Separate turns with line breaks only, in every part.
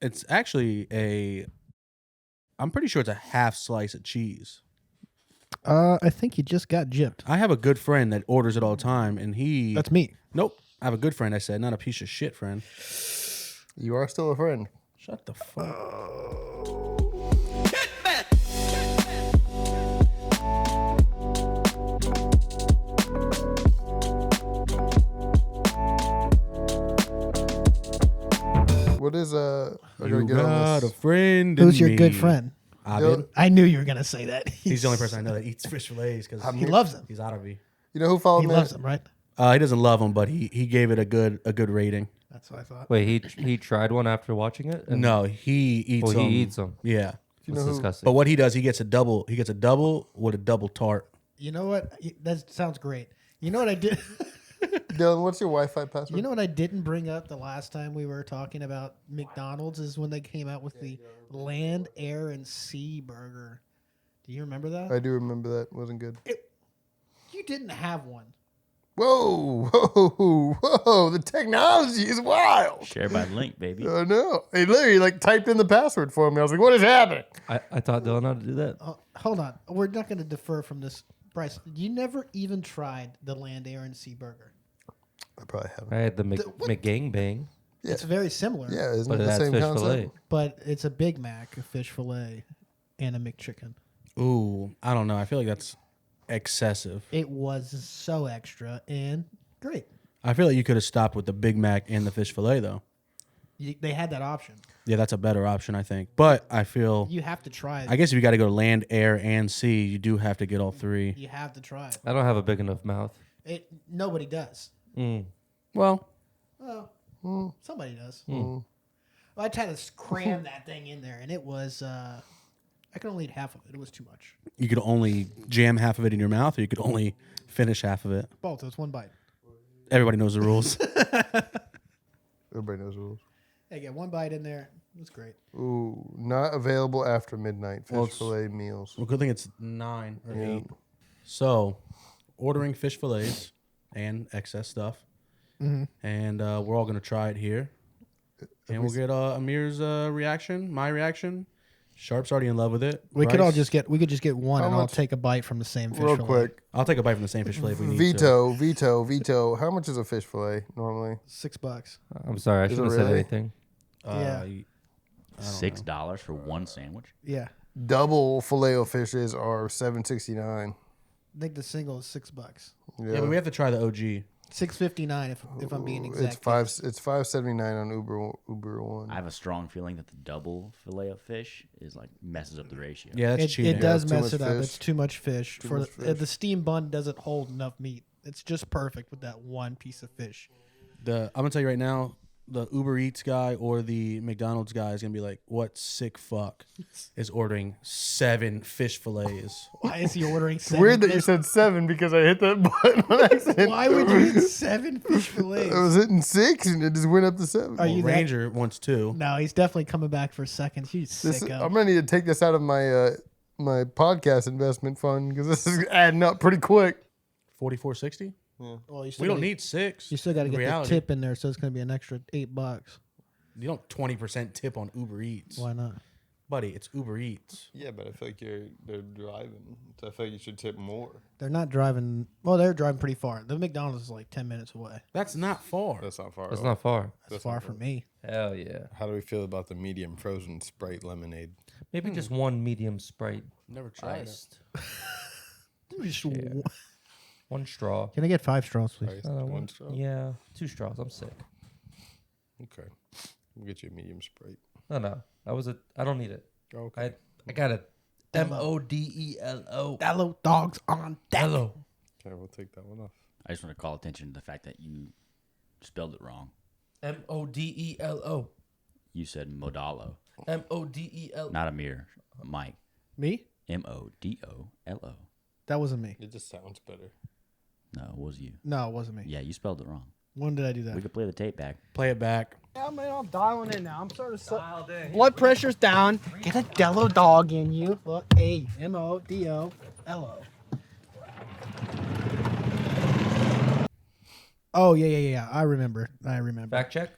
It's actually I'm pretty sure it's a half slice of cheese.
I think you just got gypped.
I have a good friend that orders it all the time, and he...
That's me.
Nope. I have a good friend, I said, not a piece of shit friend.
You are still a friend.
Shut the fuck
What is
You got a friend in
Who's your
me.
good friend?
Abid.
I knew you were gonna say that.
He's the only person I know that eats fish fillets because
He loves them.
he's Arabi.
You know who followed
He
me?
loves them, right?
He doesn't love them, but he gave it a good rating.
That's what I thought.
Wait, he tried one after watching it? And-
No, he eats
Oh,
them.
he eats them.
Yeah,
You
That's
know who?
disgusting.
but what he does, he gets a double. He gets a double with a double tart.
You know what? That sounds great. You know what I did?
Dylan, what's your Wi-Fi password?
You know what I didn't bring up the last time we were talking about McDonald's is when they came out with the land, air, and sea burger. Do you remember that?
I do remember that. Wasn't good.
You didn't have one.
Whoa, whoa, whoa! The technology is wild.
Share by link, baby.
I know. He literally like typed in the password for me. I was like, "What is happening?"
I thought Dylan had to do that.
Hold on. We're not going to defer from this. Bryce, you never even tried the land, air, and sea burger.
I probably haven't.
I had the
what?
McGangbang,
Yeah.
It's very similar.
Yeah, isn't
but
it
it
the
has
same
fish
concept?
fillet.
But it's a Big Mac, a fish fillet, and a McChicken.
Ooh, I don't know. I feel like that's excessive.
It was so extra and great.
I feel like you could have stopped with the Big Mac and the fish fillet, though.
They had that option.
Yeah, that's a better option, I think. But I feel,
You have to try it.
I guess if you got to go land, air, and sea, you do have to get all three.
You have to try it.
I don't have a big enough mouth.
Nobody does.
Well,
Well, somebody does. Well, I tried to cram that thing in there, and it was. I could only eat half of it. It was too much.
you could only jam half of it in your mouth, or you could only finish half of it.
Both. It was one bite.
Everybody knows the rules.
Everybody knows the rules.
Hey, get one bite in there. It was great.
Ooh, not available after midnight. Fish
Well, it's-
fillet meals.
Well, good thing it's 9 or
Yeah.
8. So, ordering fish fillets and excess stuff. And we're all going to try it here. And we'll get Amir's reaction, my reaction. Sharpe's already in love with it.
We could all
Bryce,
just get. We could just get one,
How
and I'll
much-
take a bite from the same fish.
Real
fillet.
quick.
I'll take a bite from the same fish fillet if we need to.
Veto. How much is a fish fillet normally?
$6.
I'm sorry, I
Is it
shouldn't have said
really?
anything.
Yeah.
$6 for one sandwich.
Yeah.
Double Filet-O-Fishes are $7.69.
I think the single is $6.
Yeah, but we have to try the OG.
$6.59 if I'm being exact.
It's $5.79 on Uber One.
I have a strong feeling that the double fillet of fish is like messes up the ratio.
Yeah, that's cheating.
It does
It's too
mess
much
it up.
fish.
It's too much fish.
Too
For
much
the,
fish.
the steam bun doesn't hold enough meat. It's just perfect with that one piece of fish.
I'm going to tell you right now, the Uber Eats guy or the McDonald's guy is going to be like, what sick fuck is ordering 7 fish fillets?
Why is he ordering
It's
7
weird that you
fish?
said 7 because I hit that button on accident.
Why would you eat 7 fish fillets?
I was hitting 6 and it just went up to 7.
Are you that-
Ranger wants 2.
No, he's definitely coming back for seconds. He's
I'm
sicko.
gonna need to take this out of my my podcast investment fund because this is adding up pretty quick.
$44.60?
Well, you still
We don't
gotta-
need 6.
You still got to
in
get
reality.
the tip in there, so it's going to be an extra $8.
You don't 20% tip on Uber Eats.
Why not?
Buddy, it's Uber Eats.
Yeah, but I feel like they're driving, so I feel like you should tip more.
They're not driving. Well, they're driving pretty far. The McDonald's is like 10 minutes away.
That's not far.
That's not far.
That's not far.
That's far from me.
Hell yeah.
How do we feel about the medium frozen Sprite lemonade?
Maybe just one medium Sprite.
Never tried
Iced.
Just
One straw.
Can I get 5 straws, please?
One straw?
Yeah, 2 straws. I'm sick.
Okay, we'll get you a medium Sprite.
No. I don't need it.
Okay.
I got it. MODELO.
Hello, dogs on deck.
Hello.
Okay, we'll take that one off.
I just want to call attention to the fact that you spelled it wrong.
MODELO.
You said Modalo,
MODELO.
not Amir. Mike.
Me?
Modolo.
That wasn't me.
It just sounds better.
No, it was you.
No, it wasn't me.
Yeah, you spelled it wrong.
When did I do that?
We could play the tape back.
Play it back.
Yeah, man, I'm dialing in now. I'm sort of blood pressure's down. Get a Dello dog in you. Look, AMODOLO.
Oh, yeah. I remember.
Fact check.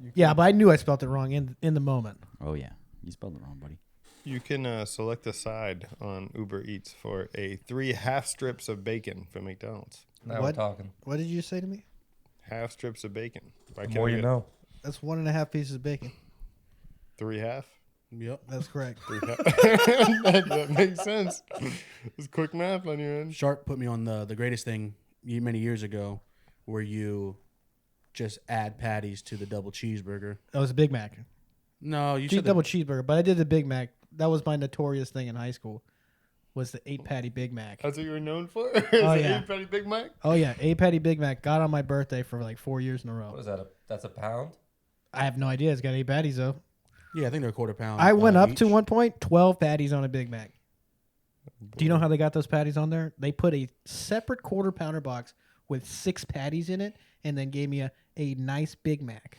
You
Yeah, but I knew I spelled it wrong in the moment.
Oh yeah, you spelled it wrong, buddy.
You can select a side on Uber Eats for 3 half strips of bacon from McDonald's.
Now we're
What?
talking.
What did you say to me?
Half strips of bacon. Why
The
can't
more
I
you
get
know.
That's 1.5 pieces of bacon.
3 half?
Yep.
That's correct.
3 half. that makes sense. It's quick math on your end.
Sharp put me on the greatest thing many years ago, where you just add patties to the double cheeseburger.
That was a Big Mac.
No, you
Cheese
said
double cheeseburger, but I did the Big Mac. That was my notorious thing in high school. Was the 8-patty Big Mac.
That's what you were known for?
Oh, yeah.
8-patty Big Mac?
Oh yeah, 8-patty Big Mac. Got on my birthday for like 4 years in a
What
row.
is that? That's a pound?
I have no idea. It's got 8 patties though.
yeah, I think they're a quarter pound.
I went up
each.
to one point 12 patties on a Big Mac. Do you know how they got those patties on there? They put a separate quarter pounder box with 6 patties in it, and then gave me a nice Big Mac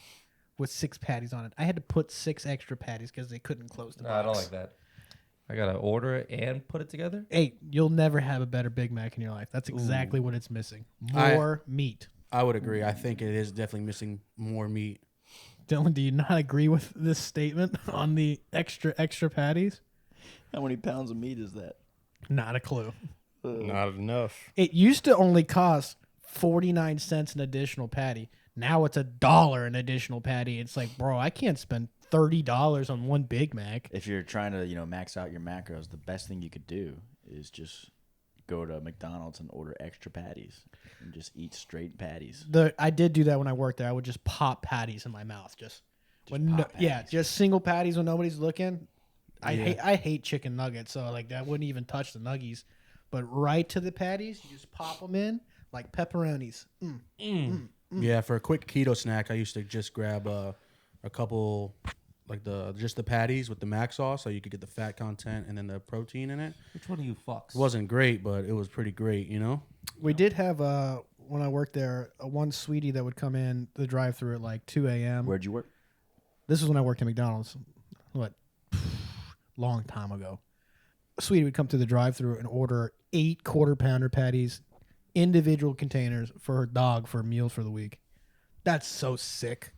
with 6 patties on it. I had to put 6 extra patties because they couldn't close the
No,
box.
I don't like that. I gotta order it and put it together.
Hey, you'll never have a better Big Mac in your life. That's exactly what it's missing.
I-
More meat.
I would agree. I think it is definitely missing more meat.
Dylan, do you not agree with this statement on the extra patties?
How many pounds of meat is that?
Not a clue.
Not enough.
It used to only cost 49 cents an additional patty. Now it's $1 an additional patty. It's like, bro, I can't spend $30 on one Big Mac.
If you're trying to, max out your macros, the best thing you could do is just go to McDonald's and order extra patties and just eat straight patties.
I did do that when I worked there. I would just pop patties in my mouth. Just
pop
just single patties when nobody's looking.
Yeah.
I hate chicken nuggets, so like that wouldn't even touch the nuggies. But right to the patties, you just pop them in like pepperonis.
Yeah, for a quick keto snack, I used to just grab a couple, like just the patties with the mac sauce, so you could get the fat content and then the protein in it.
Which one of you fucks?
It wasn't great, but it was pretty great,
We did have when I worked there, one sweetie that would come in the drive-through at like 2 a.m.
Where'd you work?
This was when I worked at McDonald's. What? Long time ago. A sweetie would come through the drive-through and order 8 quarter-pounder patties, individual containers for her dog for meals for the week. That's so sick.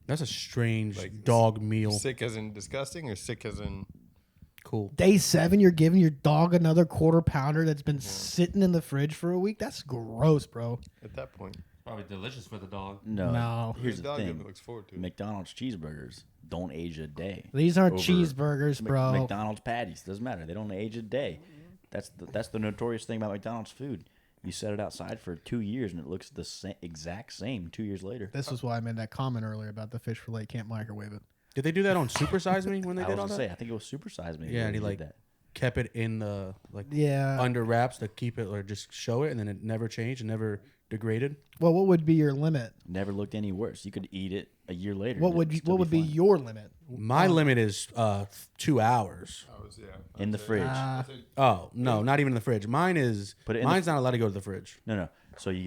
That's a strange
Like,
dog meal.
Sick as in disgusting or sick as in...
Cool.
Day 7, you're giving your dog another quarter-pounder that's been sitting in the fridge for a week? That's gross, bro.
At that point.
Probably delicious for the dog.
No.
Here's the
dog
thing.
looks forward to it.
McDonald's cheeseburgers don't age a day.
These aren't
Over
cheeseburgers, bro.
McDonald's patties doesn't matter. They don't age a day. That's the notorious thing about McDonald's food. You set it outside for 2 years and it looks the exact same 2 years later.
This was why I made that comment earlier about the fish fillet can't microwave it.
Did they do that on Super Size Me when they
I
did
was
all
gonna
that?
say I think it was Super Size Me.
Yeah,
where
and he
did
like
that.
kept it in the
Yeah.
under wraps to keep it or just show it, and then it never changed and never degraded.
Well, what would be your limit?
Never looked any worse. You could eat it a year later.
What
and
would
it'd still
be
fine.
your limit?
My limit is 2 hours.
in the fridge?
Oh no, not even in the fridge. Mine's not allowed to go to the fridge.
No. So you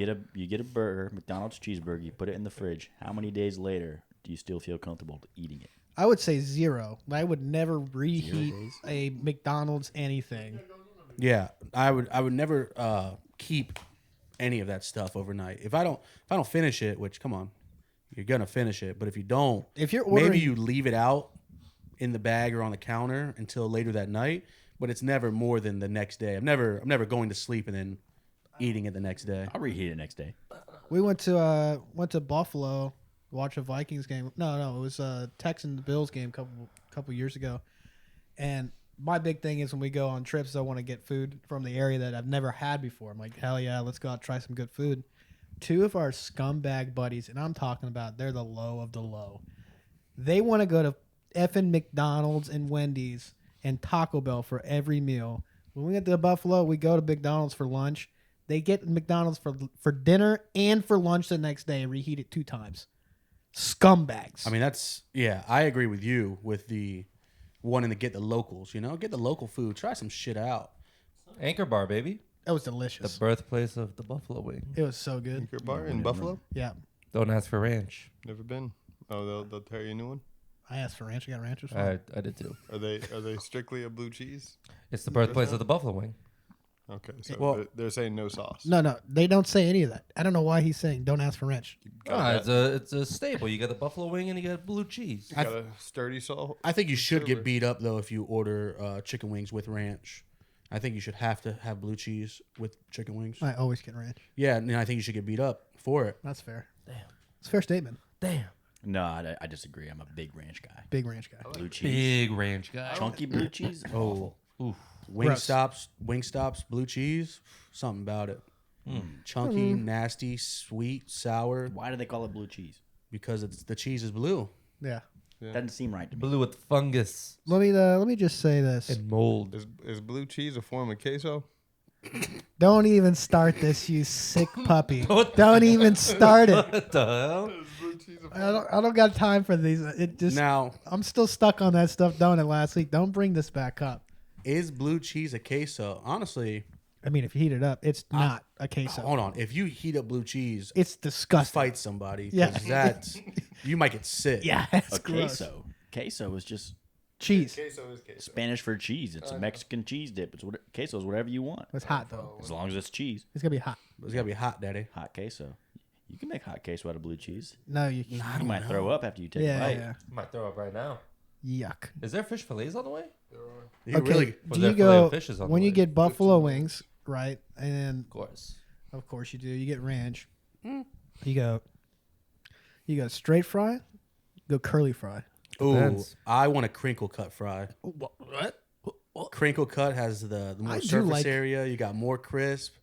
get a burger, McDonald's cheeseburger. You put it in the fridge. How many days later do you still feel comfortable eating it?
I would say 0. I would never reheat a McDonald's anything.
Yeah, I would never keep any of that stuff overnight. If I don't finish it, which come on, you're gonna finish it. But if you don't,
If you're ordering,
maybe you leave it out in the bag or on the counter until later that night. But it's never more than the next day. I'm never going to sleep and then eating it the next day.
I'll reheat it next day.
we went to Buffalo, watch a Vikings game. No, it was a Texans Bills game couple years ago. And my big thing is when we go on trips, I want to get food from the area that I've never had before. I'm like, hell yeah, let's go out and try some good food. 2 of our scumbag buddies, and I'm talking about they're the low of the low. They want to go to effing McDonald's and Wendy's and Taco Bell for every meal. When we get to Buffalo, we go to McDonald's for lunch. They get McDonald's for dinner and for lunch the next day and reheat it 2 times. Scumbags.
I mean, I agree with you with the wanting to get the locals, get the local food, try some shit out.
Anchor Bar, baby.
That was
The
delicious.
birthplace of the buffalo wing.
It was so good.
Your bar in Buffalo?
Yeah.
Don't ask for ranch.
Never been. Oh, they'll tear you a new one.
I asked for ranch. I got ranch. It was fine.
I did too.
Are they strictly a blue cheese?
It's the birthplace of the buffalo wing.
Okay, so
Well-
they're saying no sauce.
No, they don't say any of that. I don't know why he's saying don't ask for ranch.
It's a staple. You got the buffalo wing and you got blue cheese.
Got a sturdy salt.
I think you should get beat up though if you order chicken wings with ranch. I think you should have to have blue cheese with chicken wings.
I always get ranch.
Yeah, and I think you should get beat up for it.
That's fair.
Damn.
It's a fair statement.
Damn.
No, I disagree. I'm a big ranch guy.
Big ranch guy.
Blue cheese,
Big ranch guy.
chunky blue cheese.
Oh,
Oof.
Wingstops, blue cheese, something about it. Chunky, nasty, sweet, sour,
Why do they call it blue cheese?
because the cheese is blue.
Yeah.
Doesn't seem right to me.
Blue with fungus
Let me just say this.
and mold.
Is blue cheese a form of queso?
Don't even start this, you sick puppy. Don't even start it.
What the hell?
I don't got time for these. It just
Now,
I'm still stuck on that stuff donut last week. Don't bring this back up.
is blue cheese a queso? Honestly,
I mean, if you heat it up, it's not a queso.
hold on. If you heat up blue cheese,
It's disgusting.
fight somebody. 'Cause
Yeah.
that's you might get sick.
Yeah, it's
A
gross.
queso. Queso is just
Cheese.
Queso is queso.
Spanish for cheese. It's a Mexican cheese dip. Queso is whatever you want,
It's hot though.
as long as it's cheese.
It's gonna be hot.
It's gotta be hot, daddy.
Hot queso. You can make hot queso out of blue cheese.
No, you.
You might throw up after you take a
Yeah,
bite.
yeah.
Might throw up right now.
Yuck.
Is there fish fillets on the way?
You
Okay.
really
Was
Do
there
you
filet
go
of fishes on the
when you
way?
get buffalo wings, right? And
Of course.
of course you do. You get ranch. You go straight fry. Go curly fry.
Ooh,
Depends.
I want a crinkle cut fry.
What?
Crinkle cut has the
I
more
do
surface
like-
area. You got more crisp.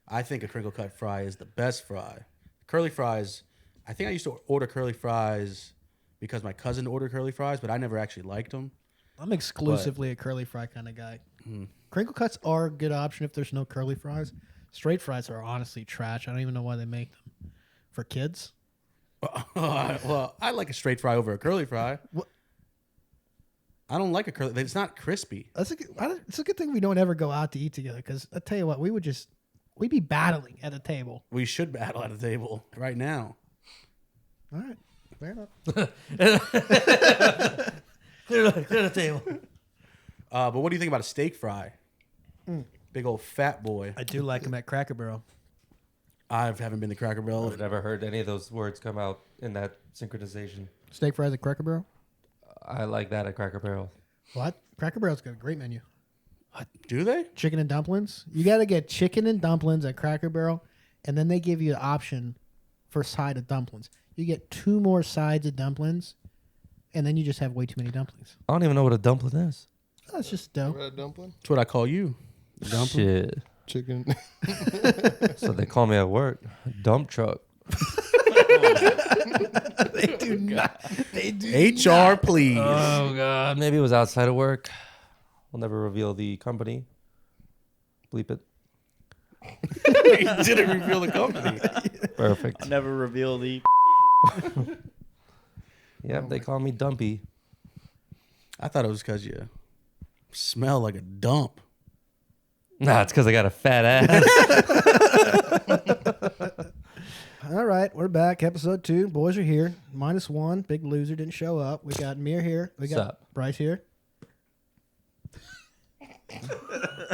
I think a crinkle cut fry is the best fry. Curly fries, I think I used to order curly fries because my cousin ordered curly fries, but I never actually liked them.
I'm exclusively a curly fry kind of guy. Crinkle cuts are a good option if there's no curly fries. Straight fries are honestly trash. I don't even know why they make them for kids.
Well, I like a straight fry over a curly fry.
What?
I don't like a curly. It's not crispy.
It's a good thing we don't ever go out to eat together because I tell you what, we'd be battling at a table.
We should battle at a table right now.
All right, fair enough.
Clear the table.
But what do you think about a steak fry? Big old fat boy.
I do like them at Cracker Barrel.
I haven't been to Cracker Barrel.
I've never heard any of those words come out in that synchronization.
Steak fries at Cracker Barrel.
I like that at Cracker Barrel.
What? Cracker Barrel's got a great menu.
Do they?
Chicken and dumplings. You got to get chicken and dumplings at Cracker Barrel, and then they give you the option for side of dumplings. You get 2 more sides of dumplings, and then you just have way too many dumplings.
I don't even know what a dumpling is.
Oh, it's just dough.
Red dumpling,
That's what I call you. Dumpling.
Shit.
chicken.
So they call me at work dump truck.
They do not. They do.
HR, please.
Oh god, maybe it was outside of work. We'll never reveal the company. Bleep it.
You didn't reveal the company.
Perfect.
Never reveal the.
Yep, they call me Dumpy.
I thought it was because you smell like a dump.
Nah, it's because I got a fat ass.
All right, we're back. Episode 2. Boys are here. -1. Big loser didn't show up. We got Amir here. We got
Sup?
Bryce here.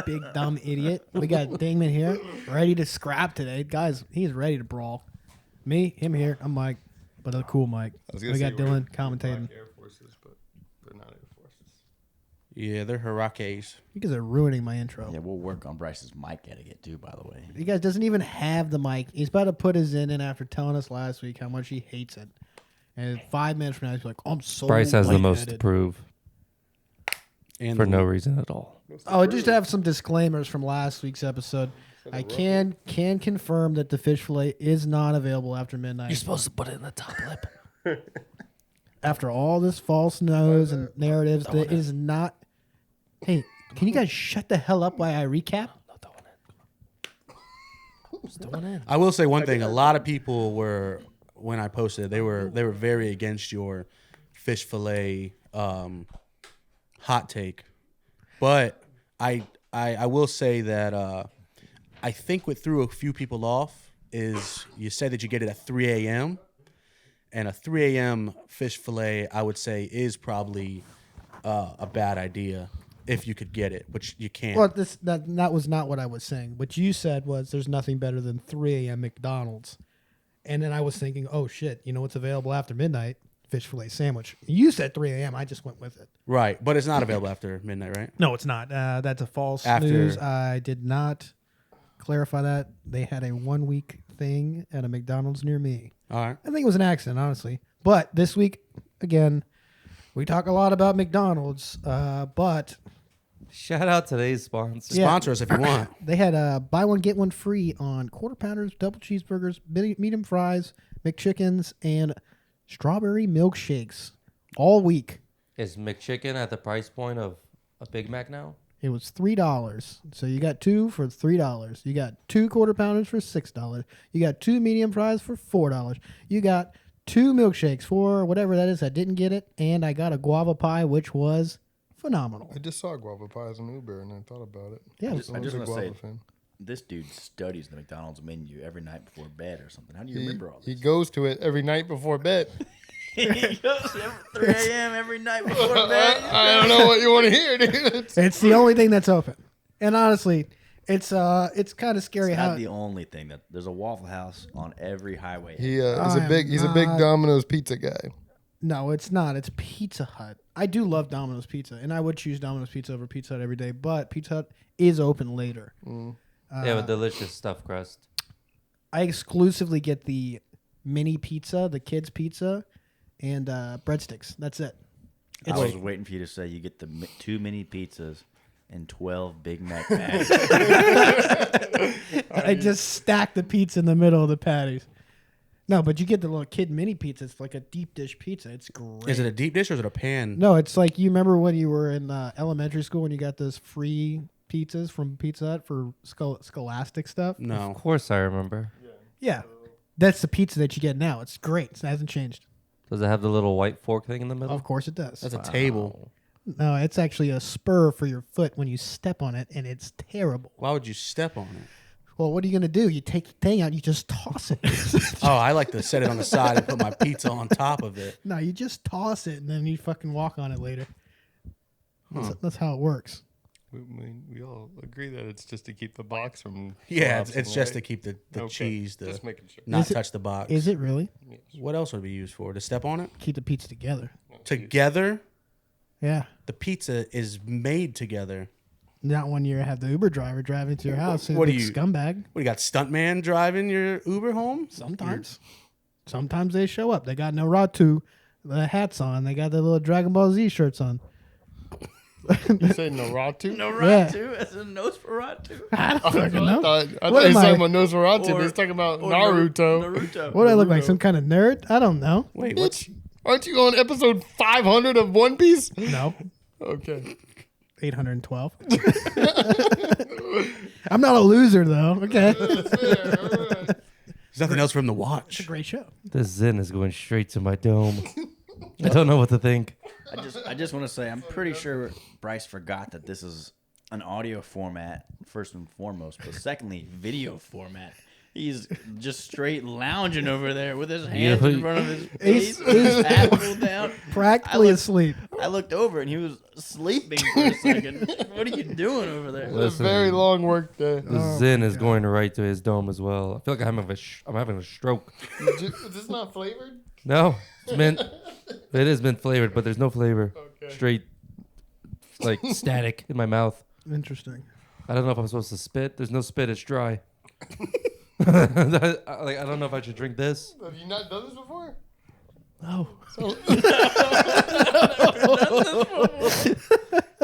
Big dumb idiot. We got Dingman here, ready to scrap today, guys. He's ready to brawl. Me, him here. I'm Mike, but a cool Mike. We got Dylan commentating.
Air Forces, but they're not Air Forces.
Yeah, they're Hirake's.
You guys are ruining my intro.
Yeah, we'll work on Bryce's mic etiquette too. By the way,
He guys doesn't even have the mic. He's about to put his in after telling us last week how much he hates it. And 5 minutes from now, he's like, "I'm so."
Bryce has the most to
lightheaded."
prove
And
for no reason at all.
Oh, I just have some disclaimers from last week's episode. I can confirm that the fish fillet is not available after midnight.
supposed to put it in the top lip.
After all this false news and narratives, that it is not. Hey, can you guys shut the hell up while I recap?
I will say one thing. A lot of people were, when I posted, they were very against your fish fillet hot take. But I will say that I think what threw a few people off is you said that you get it at 3 a.m. And a 3 a.m. fish fillet, I would say, is probably a bad idea. if you could get it, which you can't.
Well, that was not what I was saying. What you said was there's nothing better than 3 a.m. McDonald's. And then I was thinking, oh, shit, you know what's available after midnight? Fish fillet sandwich. You said 3 a.m. I just went with it.
Right, but it's not available after midnight, right?
No, it's not. That's a false
After-
news. I did not clarify that. They had a 1-week thing at a McDonald's near me.
All right.
I think it was an accident, honestly. But this week, again, we talk a lot about McDonald's, but
Shout out today's sponsor.
Yeah.
Sponsor us if you want.
they had buy one, get one free on quarter pounders, double cheeseburgers, medium fries, McChickens, and strawberry milkshakes all week.
Is McChicken at the price point of a Big Mac now?
It was $3. So you got 2 for $3. You got 2 quarter pounders for $6. You got 2 medium fries for $4. You got 2 milkshakes for whatever that is. I didn't get it. And I got a guava pie, which was phenomenal.
I just saw guava pie as an Uber, and I thought about it.
Yeah,
I
it
just,
was-
I just
I'm a
want to
guava
say,
fan.
this dude studies the McDonald's menu every night before bed or something. How do you remember all
He
this?
goes to it every night before bed.
He goes every 3 a.m. every night before bed.
I don't know what you want to hear, dude.
it's the only thing that's open. And honestly, it's kind of scary
It's
how
not the only thing that there's a Waffle House on every highway.
He's
I
a big
am not-
Domino's pizza guy.
No, it's not. It's Pizza Hut. I do love Domino's Pizza, and I would choose Domino's Pizza over Pizza Hut every day, but Pizza Hut is open later.
They have a delicious stuffed crust.
I exclusively get the mini pizza, the kids' pizza, and breadsticks. That's it.
I was waiting for you to say you get the 2 mini pizzas and 12 Big Mac patties.
I just stack the pizza in the middle of the patties. No, but you get the little kid mini pizza. It's like a deep dish pizza. It's great.
Is it a deep dish or is it a pan?
No, it's like you remember when you were in elementary school and you got those free pizzas from Pizza Hut for scholastic stuff?
Of
No.
course, I remember.
Yeah. That's the pizza that you get now. It's great. It hasn't changed.
Does it have the little white fork thing in the middle?
Of course it does.
That's a table.
No, it's actually a spur for your foot when you step on it, and it's terrible.
Why would you step on it?
Well, what are you going to do? You take the thing out, you just toss it.
Oh, I like to set it on the side and put my pizza on top of it.
No, you just toss it, and then you fucking walk on it later. That's how it works.
We all agree that it's just to keep the box from.
Yeah,
collapsing,
it's just to
right?
keep the
Okay,
cheese to
Just making sure.
not
Is it-
touch the box.
Is it really?
What else would it be used for? To step on it?
Keep the pizza together.
Together?
Yeah.
The pizza is made together.
Not when you have the Uber driver driving to your house.
What
What
do
you
you-
scumbag?
What, you got stuntman driving your Uber home?
Sometimes. Sometimes they show up. They got no Ratu hats on. They got their little Dragon Ball Z shirts on.
You say Naruto?
Nosferatu? As in Nosferatu?
I don't fucking know.
I
What
thought he was
am
talking
I-
about Nosferatu,
Or-
but he's talking about
or
Naruto.
Naruto.
What do I look like? Some kind of nerd? I don't know.
Wait, what's
Bitch, aren't you on episode 500 of One Piece?
No.
Okay.
812. I'm not a loser, though. Okay.
there's nothing else for him to watch?
Great show.
This Zen is going straight to my dome. I don't know what to think.
I just want to say I'm pretty sure Bryce forgot that this is an audio format first and foremost, but secondly, video format. He's just straight lounging over there with his hands in front of his face, with his hat pulled down.
Practically
I looked-
asleep.
I looked over and he was sleeping for a second. What are you doing over there?
It was a
Listen.
very long work day.
The Zen is going right to his dome as well. I feel like I'm having a stroke.
Is this not flavored?
No, it's mint. It is mint flavored, but there's no flavor.
Okay.
Straight, like static in my mouth.
Interesting.
I don't know if I'm supposed to spit. There's no spit. It's dry. I don't know if I should drink this.
Have you not done this before?
Oh.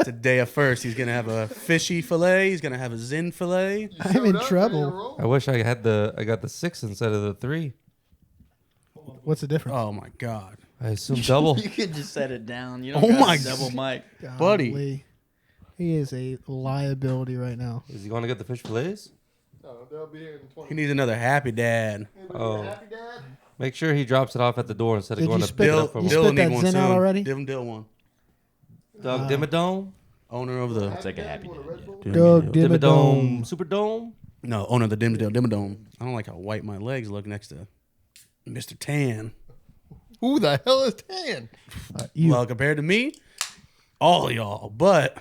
Today at first, he's gonna have a fishy fillet. He's gonna have a Zen fillet.
I'm in trouble.
I wish I got the 6 instead of the 3.
What's the difference?
Oh my god,
I assume double.
You could just set it down. You don't
Oh
got
my
double mic.
buddy.
Golly. He is a liability right now.
Is he going to get the fish fillets?
No, they'll be here in 20
he needs another happy dad.
Oh,
Happy Dad?
make sure he drops it off at the door instead of
Did
going
you
to
spit
pick it
it-
up from
you
Dill
spit
need
that
one
Zen out
soon.
already?
Give him Dill one.
Doug Dimmadome.
Owner of the
It's like a happy day.
Doug
Dimmadome.
Dimmadome.
Superdome.
no owner of the Dimmadome. I don't like how white my legs look next to Mr. Tan.
Who the hell is Tan?
You.
Well, compared to me, all y'all, but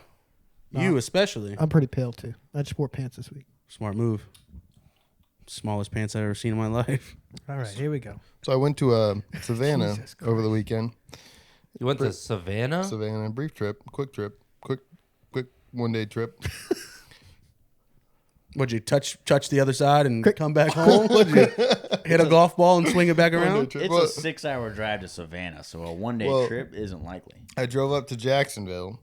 You especially.
I'm pretty pale too. I just wore pants this week.
Smart move. Smallest pants I've ever seen in my life.
All right, here we go.
So I went to Savannah
Jesus
over the weekend.
You went to Savannah?
Savannah, brief trip, quick 1-day trip.
Would you touch the other side and come back home? Would you hit a golf ball and swing it back around?
Trip.
It's a 6-hour drive to Savannah, so a one-day trip isn't likely.
I drove up to Jacksonville,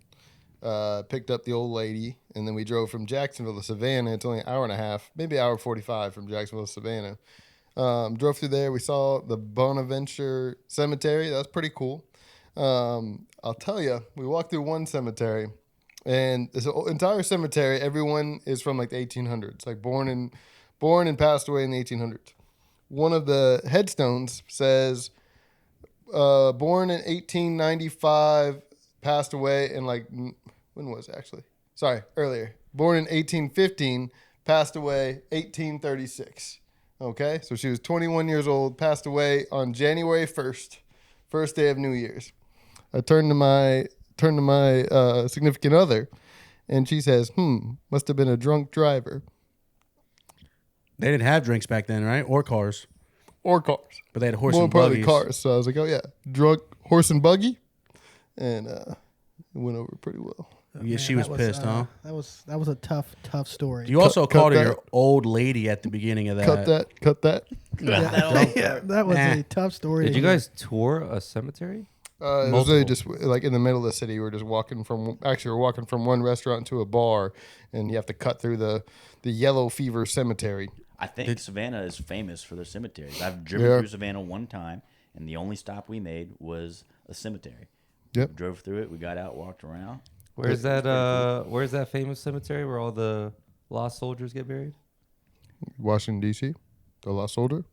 picked up the old lady, and then we drove from Jacksonville to Savannah. It's only an hour and a half, maybe an hour 45 from Jacksonville to Savannah. Drove through there. We saw the Bonaventure Cemetery. That was pretty cool. I'll tell you, we walked through one cemetery, and this entire cemetery, everyone is from like the 1800s, like born and passed away in the 1800s. One of the headstones says, born in 1895, passed away in like, when was it actually? Sorry, earlier. Born in 1815, passed away 1836. Okay, so she was 21 years old, passed away on January 1st, first day of New Year's. I turned to my significant other, and she says, must have been a drunk driver.
They didn't have drinks back then, right? Or cars.
Or cars.
But they had horse
More
and
importantly,
buggies.
cars. So I was like, oh, yeah, drunk horse and buggy. And it went over pretty well.
Yeah, she was pissed, huh?
That was a tough story.
You also
cut
called her
that.
your old lady at the beginning of that.
Cut that.
yeah, that was a tough story.
Did you guys tour a cemetery?
It was really just like in the middle of the city. We're just walking from one restaurant to a bar, and you have to cut through the Yellow Fever Cemetery.
I think Savannah is famous for their cemeteries. I've driven through Savannah one time, and the only stop we made was a cemetery.
Yep.
We drove through it. We got out, walked around.
Where's that famous cemetery where all the lost soldiers get buried?
Washington, D.C., the Lost Soldier.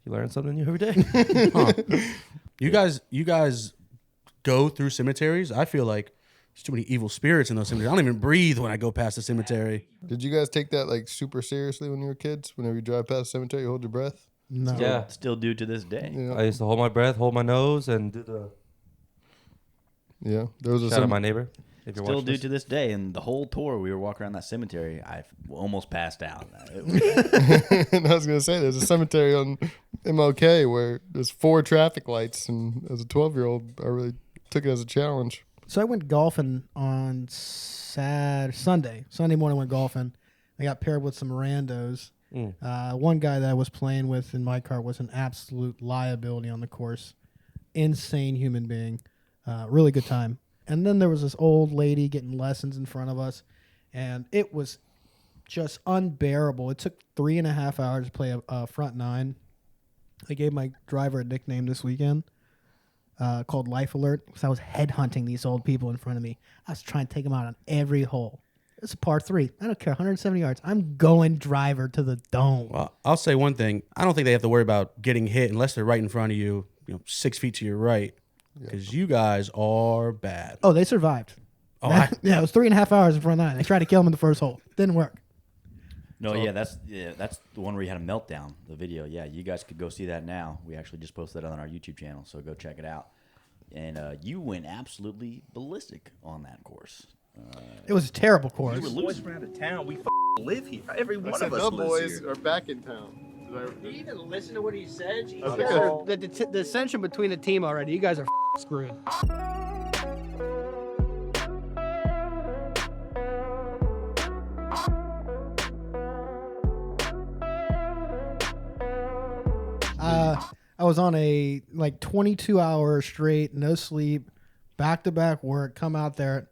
You learn something new every day.
You guys go through cemeteries? I feel like there's too many evil spirits in those cemeteries. I don't even breathe when I go past the cemetery.
Did you guys take that like super seriously when you were kids? Whenever you drive past the cemetery, you hold your breath?
No.
Yeah.
Still do to this day.
Yeah.
I used to hold my breath, hold my nose, and do the
Yeah. There was a
shout out my neighbor. If you're
Still
watching
do
this.
to this day. And the whole tour, we were walking around that cemetery. I almost passed out.
And I was gonna say there's a cemetery on MLK where there's 4 traffic lights, and as a 12-year-old, I really took it as a challenge.
So I went golfing on Sunday. Sunday morning, went golfing. I got paired with some randos. One guy that I was playing with in my car was an absolute liability on the course. Insane human being. Really good time. And then there was this old lady getting lessons in front of us, and it was just unbearable. It took 3.5 hours to play a front nine. I gave my driver a nickname this weekend called Life Alert because I was headhunting these old people in front of me. I was trying to take them out on every hole. It's a par 3. I don't care, 170 yards. I'm going driver to the dome.
Well, I'll say one thing. I don't think they have to worry about getting hit unless they're right in front of you, 6 feet to your right, because you guys are bad.
Oh, they survived.
Oh,
Yeah, it was 3.5 hours in front nine. They tried to kill him in the first hole. Didn't work.
No, that's the one where you had a meltdown. The video, you guys could go see that now. We actually just posted that on our YouTube channel, so go check it out. And you went absolutely ballistic on that course.
It was a terrible course.
You were
Boys
losing.
from out of town, we live here. Every one of us
the
lives
boys
here.
are back in town.
Did you even listen to what he said? You
Okay.
guys are, the dissension between the team already. You guys are screwed.
I was on a 22-hour straight, no sleep, back-to-back work, come out there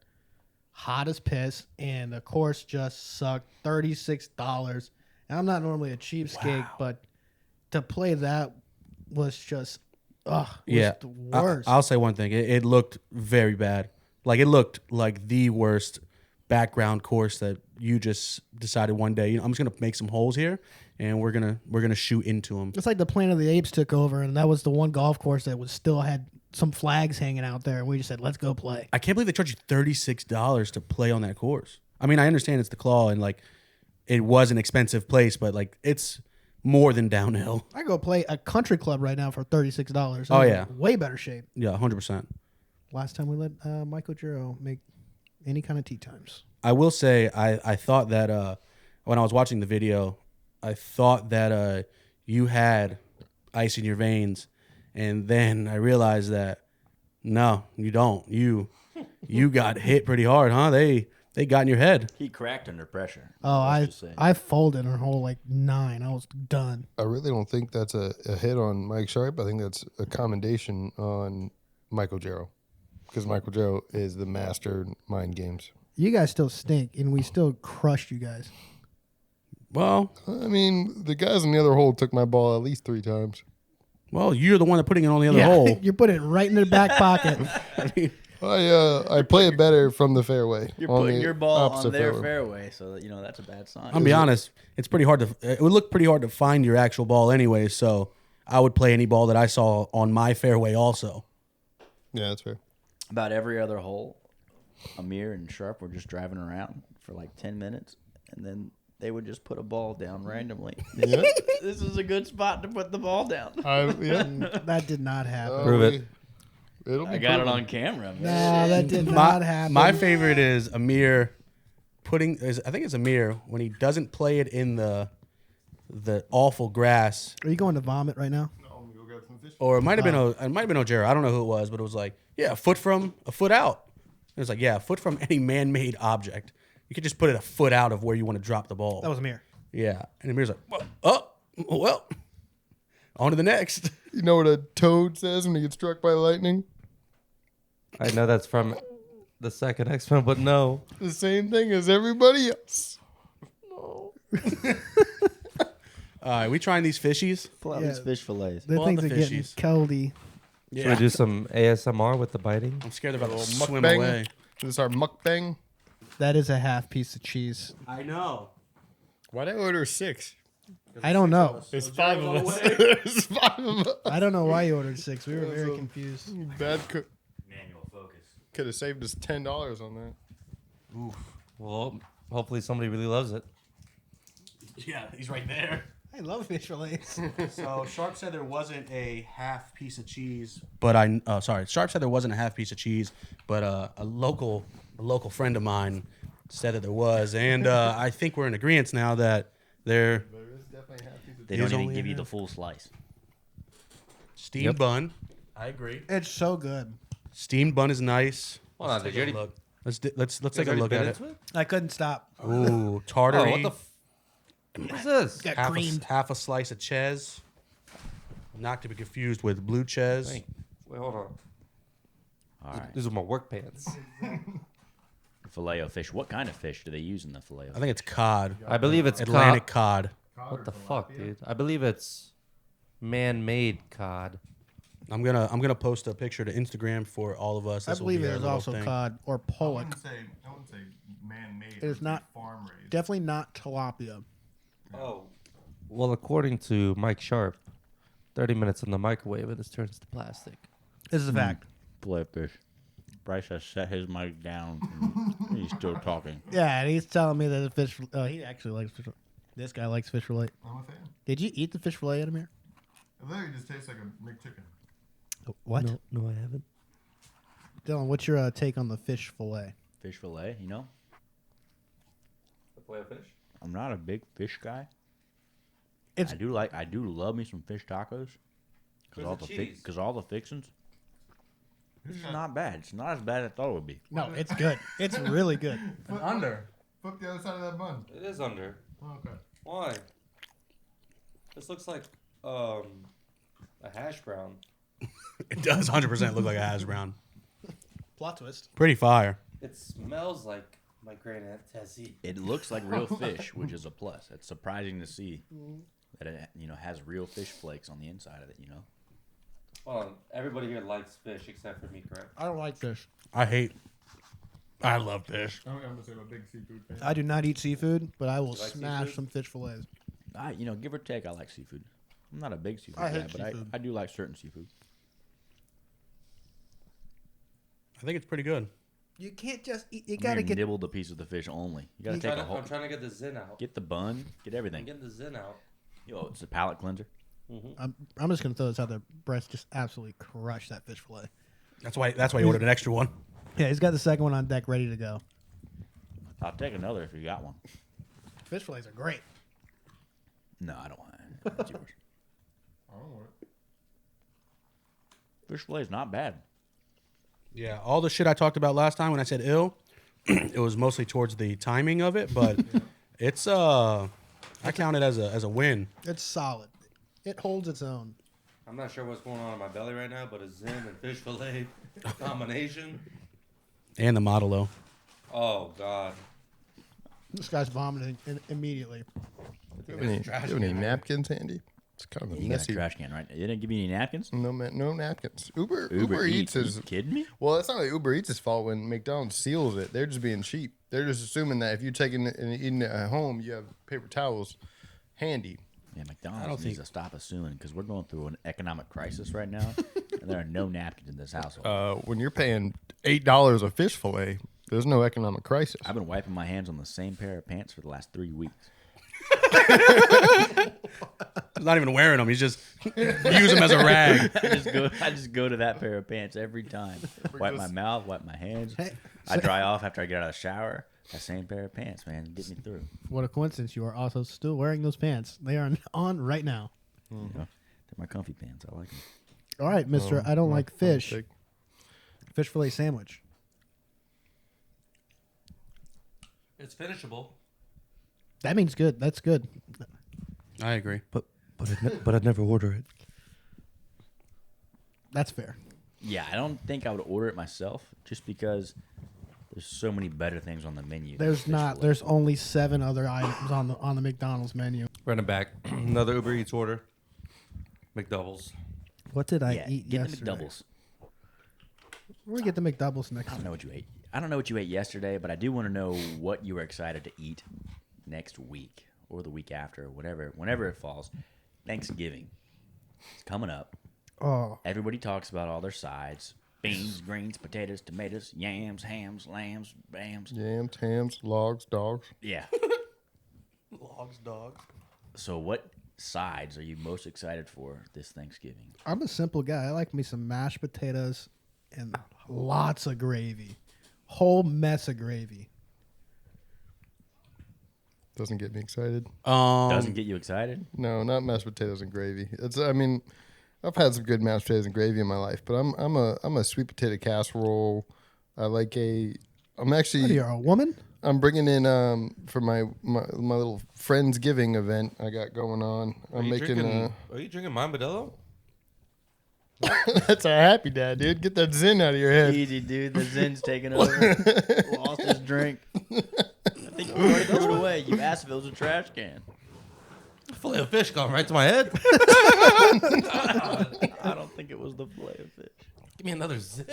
hot as piss, and the course just sucked. $36. And I'm not normally a cheapskate, but to play that was just, was
Yeah.
the worst.
I'll say one thing. It looked very bad. Like, it looked like the worst background course that you just decided one day, I'm just going to make some holes here, and we're gonna shoot into them.
It's like the Planet of the Apes took over, and that was the one golf course that was still had some flags hanging out there, and we just said, let's go play.
I can't believe they charged you $36 to play on that course. I mean, I understand it's the Claw, and it was an expensive place, but it's more than downhill.
I go play a country club right now for $36.
Oh,
I'm
yeah.
in way better shape.
Yeah, 100%.
Last time we let Michael Giroux make Any kind of tea times.
I will say I thought that when I was watching the video, I thought that you had ice in your veins, and then I realized that no, you don't. You got hit pretty hard, huh? They got in your head.
He cracked under pressure.
Oh,
Let's just say.
I folded a whole like 9. I was done.
I really don't think that's a hit on Mike Sharpe. I think that's a commendation on Michael Jarrow, because Michael Jarrow is the master mind games.
You guys still stink, and we still crushed you guys.
Well,
I mean, the guys in the other hole took my ball at least 3 times.
you're the one that putting it on the other hole.
You're putting it right in the back pocket.
I play it better from the fairway.
You're
on
putting
the
your ball
opposite
on their fairway, so that, that's a bad sign.
I'll be honest. It's pretty hard to. It would look pretty hard to find your actual ball anyway. So I would play any ball that I saw on my fairway also.
Yeah, that's fair.
About every other hole, Amir and Sharpe were just driving around for like 10 minutes, and then they would just put a ball down randomly.
Yeah.
This is a good spot to put the ball down.
That did not happen.
Prove it.
It'll be
I got it
proven.
on camera.
No,
Man.
that did not happen.
My favorite is Amir I think it's Amir when he doesn't play it in the awful grass.
Are you going to vomit right now?
Or it might have been Ojera. I don't know who it was, but it was like, yeah, a foot out. It was like, yeah, a foot from any man-made object. You could just put it a foot out of where you want to drop the ball.
That was Amir.
Yeah. And Amir's like, well, on to the next.
You know what a toad says when he gets struck by lightning?
I know that's from the second X-Men, but no.
The same thing as everybody else.
All right, we trying these fishies?
Pull out
Yeah.
these fish fillets.
The
All
things
the
are getting
fishies.
coldy.
Should we do some ASMR with the biting?
I'm scared they're about to
Little
swim
mukbang.
away.
This is our mukbang.
That is a half piece of cheese.
I know.
Why'd I order 6?
I don't know.
There's 5 of us. There's 5 of us.
I don't know why you ordered 6. We were very confused.
Bad cook.
Manual focus.
Could have saved us $10 on that.
Well, hopefully somebody really loves it.
Yeah, he's right there.
I love fish fillets.
So Sharpe said there wasn't a half piece of cheese, but Sharpe said there wasn't a half piece of cheese, but a local friend of mine said that there was, and I think we're in agreement now that there
They don't
Is
even
only
give
a
you the
half.
full slice.
steamed
Yep.
bun. I agree.
It's so good.
Steamed bun is nice.
Hold on,
Let's
did you
take a
already-
look. Let's take a look at it.
I couldn't stop.
Ooh,
Oh,
tartary.
what the what is this?
Got
half
creamed.
half a slice of ches. Not to be confused with blue ches.
Wait, hold on.
All right.
These are my work pants.
Filet-O-Fish. What kind of fish do they use in the filet-O?
I think it's cod.
I believe it's
Atlantic
cod.
cod.
What the fuck, dude? I believe it's man-made cod.
I'm gonna post a picture to Instagram for all of us.
I
This will
believe
be
it
our
is
little
also
thing.
cod or pollock.
I wouldn't say man-made.
It is not
farm raised.
definitely not tilapia.
Oh. Well, according to Mike Sharpe, 30 minutes in the microwave and this turns to plastic.
This is a fact.
Filet-O-Fish. Bryce has set his mic down. And he's still talking.
Yeah, and he's telling me that the fish. He actually likes fish. This guy likes fish fillet.
I'm a fan.
Did you eat the fish fillet, Amir?
It literally just tastes like a McChicken.
What?
No, I haven't.
Dylan, what's your take on the fish fillet?
Fish fillet, you know?
Filet-O-Fish?
I'm not a big fish guy.
It's
I do love me some fish tacos.
Where's the cheese?
Because all the fixins. This is not bad. It's not as bad as I thought it would be.
no, it's good. It's really good.
Under.
Flip the other side of that bun.
It is under.
Oh, okay.
Why? This looks like a hash brown.
It does 100% look like a hash brown.
Plot twist.
Pretty fire.
It smells like my great aunt Tessie.
It looks like real fish, which is a plus. It's surprising to see that it has real fish flakes on the inside of it.
Hold on. Everybody here likes fish except for me, correct?
I don't like fish.
I love fish.
I'm gonna say I'm a big seafood fan.
I do not eat seafood, but I will
like
smash
seafood?
some fish fillets.
Give or take, I like seafood. I'm not a big seafood
I
guy,
hate
but
seafood.
I do like certain seafood.
I think it's pretty good.
You can't just eat. You
I'm
gotta
gonna
get.
nibble the piece of the fish only. You gotta take a whole.
I'm trying to get the zin out.
Get the bun. Get
I'm
everything.
getting the zin out.
Yo, it's a palate cleanser.
I'm just gonna throw this out there. Bryce just absolutely crushed that fish fillet.
That's why he ordered an extra one.
Yeah, he's got the second one on deck ready to go.
I'll take another if you got one.
Fish fillets are great.
No, I don't want it. It's yours.
I don't want it.
Fish fillet is not bad.
Yeah, all the shit I talked about last time when I said ill, it was mostly towards the timing of it, but it's I count it as a win.
It's solid. It holds its own.
I'm not sure what's going on in my belly right now, but a Zen and fish fillet combination.
And the Modelo.
Oh, God.
This guy's vomiting immediately.
Do you have any napkins handy? It's kind of a
You got a
messy.
trash can, right? You didn't give me any napkins?
No napkins. Uber Eats is.
You kidding me?
Well, it's not like Uber Eats' fault when McDonald's seals it. They're just being cheap. They're just assuming that if you're taking it and eating it at home, you have paper towels handy.
Yeah, McDonald's needs to stop assuming because we're going through an economic crisis right now, and there are no napkins in this household.
When you're paying $8 a fish fillet, there's no economic crisis.
I've been wiping my hands on the same pair of pants for the last 3 weeks.
He's not even wearing them. He's just use them as a rag.
I just go to that pair of pants every time. Wipe my mouth, wipe my hands. I dry off after I get out of the shower. That same pair of pants, man, get me through.
What a coincidence! You are also still wearing those pants. They are on right now.
You know, they're my comfy pants. I like them.
All right, Mister. I don't like fish. Fish fillet sandwich.
It's finishable.
That means good. That's good.
I agree.
But I'd never order it.
That's fair.
Yeah, I don't think I would order it myself just because there's so many better things on the menu.
There's
than fish
not.
fillet.
There's only 7 other items on the McDonald's menu.
Running back. Another Uber Eats order. McDoubles.
What did I
Yeah,
eat
get
yesterday?
the McDoubles.
We're gonna get the McDoubles next
I don't
time.
know what you ate. I don't know what you ate yesterday, but I do want to know what you were excited to eat next week or the week after, or whenever it falls. Thanksgiving. It's coming up.
Oh,
Everybody talks about all their sides. Beans, greens, potatoes, tomatoes, yams, hams, lambs, bams.
Yams, hams, logs, dogs.
Yeah.
Logs, dogs.
So what sides are you most excited for this Thanksgiving?
I'm a simple guy. I like me some mashed potatoes and lots of gravy. Whole mess of gravy.
Doesn't get me excited.
Doesn't get you excited?
No, not mashed potatoes and gravy. I've had some good mashed potatoes and gravy in my life, but I'm a sweet potato casserole. I'm
What are
actually
you, a woman?
I'm bringing in for my little Friendsgiving event I got going on. I'm making
Are you drinking my Modelo?
that's our happy dad, dude. Get that Zen out of your head.
Easy, dude. The Zen's taking over. Lost his drink. I think you already threw it away. You asked if it was a trash can.
Filet-O-Fish gone right to my head.
I don't think it was the Filet-O-Fish.
Give me another Zen.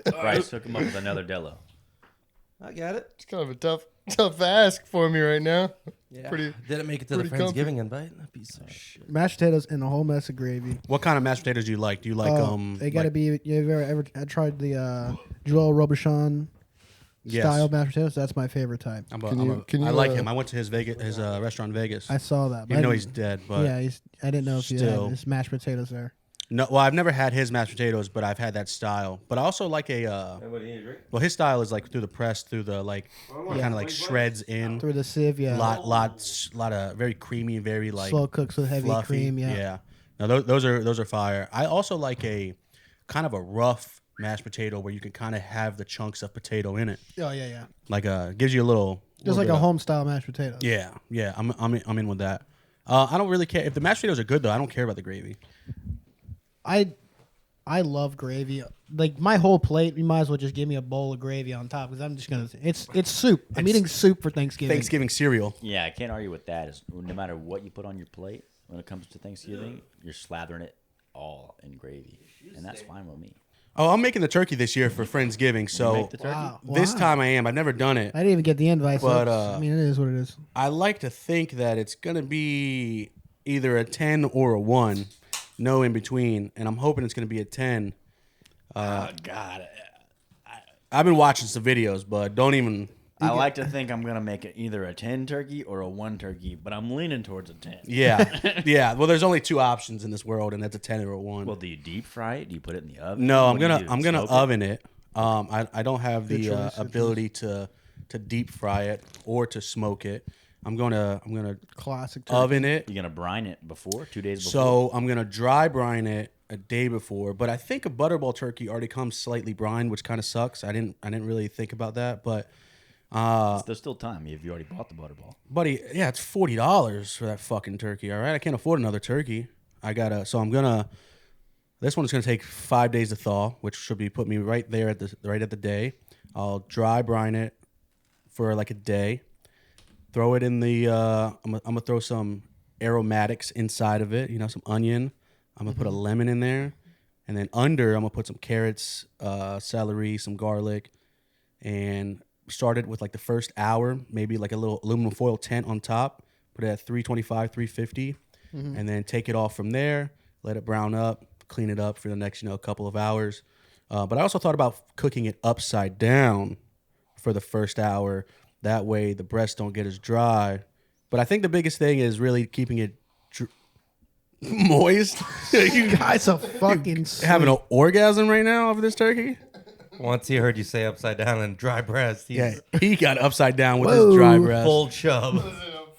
Bryce, hook him up with another Dello.
I got it.
It's kind of a tough ask for me right now.
Yeah.
Pretty-
Didn't make it to the
pretty comfy.
Friendsgiving invite. That piece of shit.
Mashed potatoes and a whole mess of gravy.
What kind of mashed potatoes do you like? Do you like
They gotta
like-
be. You've ever I tried the Joel Robuchon
Yes.
style mashed potatoes? That's my favorite type.
I
Can you,
like him. I went to his restaurant in Vegas.
I saw that.
Even though he's dead, but
yeah, I didn't know if you
still.
had his mashed potatoes there.
no. Well, I've never had his mashed potatoes, but I've had that style. But I also like
Anybody need a drink?
well, his style is like through the press, through the like kind of like shreds in.
Through the sieve, yeah.
lot of very creamy, very like
Slow cooks with heavy
fluffy.
cream, yeah.
Yeah. Now those are fire. I also like a kind of a rough mashed potato where you can kind of have the chunks of potato in it.
Oh yeah.
Like gives you a little
Just like a home style mashed potato.
Yeah. I'm in with that. I don't really care if the mashed potatoes are good though. I don't care about the gravy.
I love gravy. Like my whole plate, you might as well just give me a bowl of gravy on top because I'm just gonna. It's soup. I'm eating soup for Thanksgiving.
Thanksgiving cereal.
Yeah, I can't argue with that. Is no matter what you put on your plate when it comes to Thanksgiving, you're slathering it all in gravy, and that's fine with me.
Oh, I'm making the turkey this year for Friendsgiving. So
Make the turkey.
Wow.
this time I am. I've never done it.
I didn't even get the invite. So
But,
I mean, it is what it is.
I like to think that it's gonna be either a 10 or a 1, no in between, and I'm hoping it's gonna be a 10.
Oh God,
I've been watching some videos, but don't even.
I like to think I'm gonna make it either a 10 turkey or a 1 turkey, but I'm leaning towards a 10.
Yeah, yeah. Well, there's only 2 options in this world, and that's a 10 or a 1.
Well, do you deep fry it? Do you put it in the oven?
No,
What do you do?
I'm gonna
Smoke it?
oven it. I don't have
Good
the
choice, good
ability to to deep fry it or to smoke it. I'm gonna
Classic turkey.
oven it.
You're gonna brine it before 2 days before.
So I'm gonna dry brine it a day before. But I think a butterball turkey already comes slightly brined, which kind of sucks. I didn't really think about that, but
there's still time if you already bought the butterball.
buddy, yeah, it's $40 for that fucking turkey. All right, I can't afford another turkey. This one's gonna take 5 days to thaw, which should be put me right there at the day. I'll dry brine it for like a day. Throw it in the. I'm gonna throw some aromatics inside of it. Some onion. I'm gonna put a lemon in there, and then I'm gonna put some carrots, celery, some garlic, and start it with like the first hour, maybe like a little aluminum foil tent on top. Put it at 325, 350, and then take it off from there. Let it brown up. Clean it up for the next couple of hours. But I also thought about cooking it upside down for the first hour. That way the breasts don't get as dry. But I think the biggest thing is really keeping it moist.
You guys are fucking
having an orgasm right now over this turkey?
Once he heard you say upside down and dry breast,
He got upside down with his dry breast.
full chub.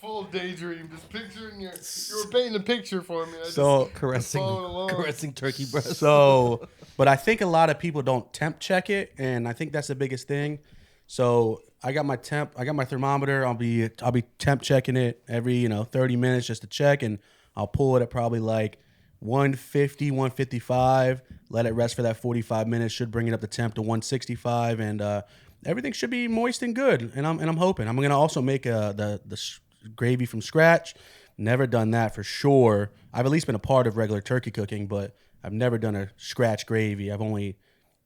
Full daydream, just picturing you were painting a picture for me.
Caressing turkey breast.
So, but I think a lot of people don't temp check it, and I think that's the biggest thing. So I got my thermometer. I'll be temp checking it every 30 minutes just to check, and I'll pull it at probably like 150, 155. Let it rest for that 45 minutes. Should bring it up the temp to 165, and everything should be moist and good. And I'm hoping. I'm gonna also make the gravy from scratch. Never done that for sure. I've at least been a part of regular turkey cooking, but I've never done a scratch gravy. I've only,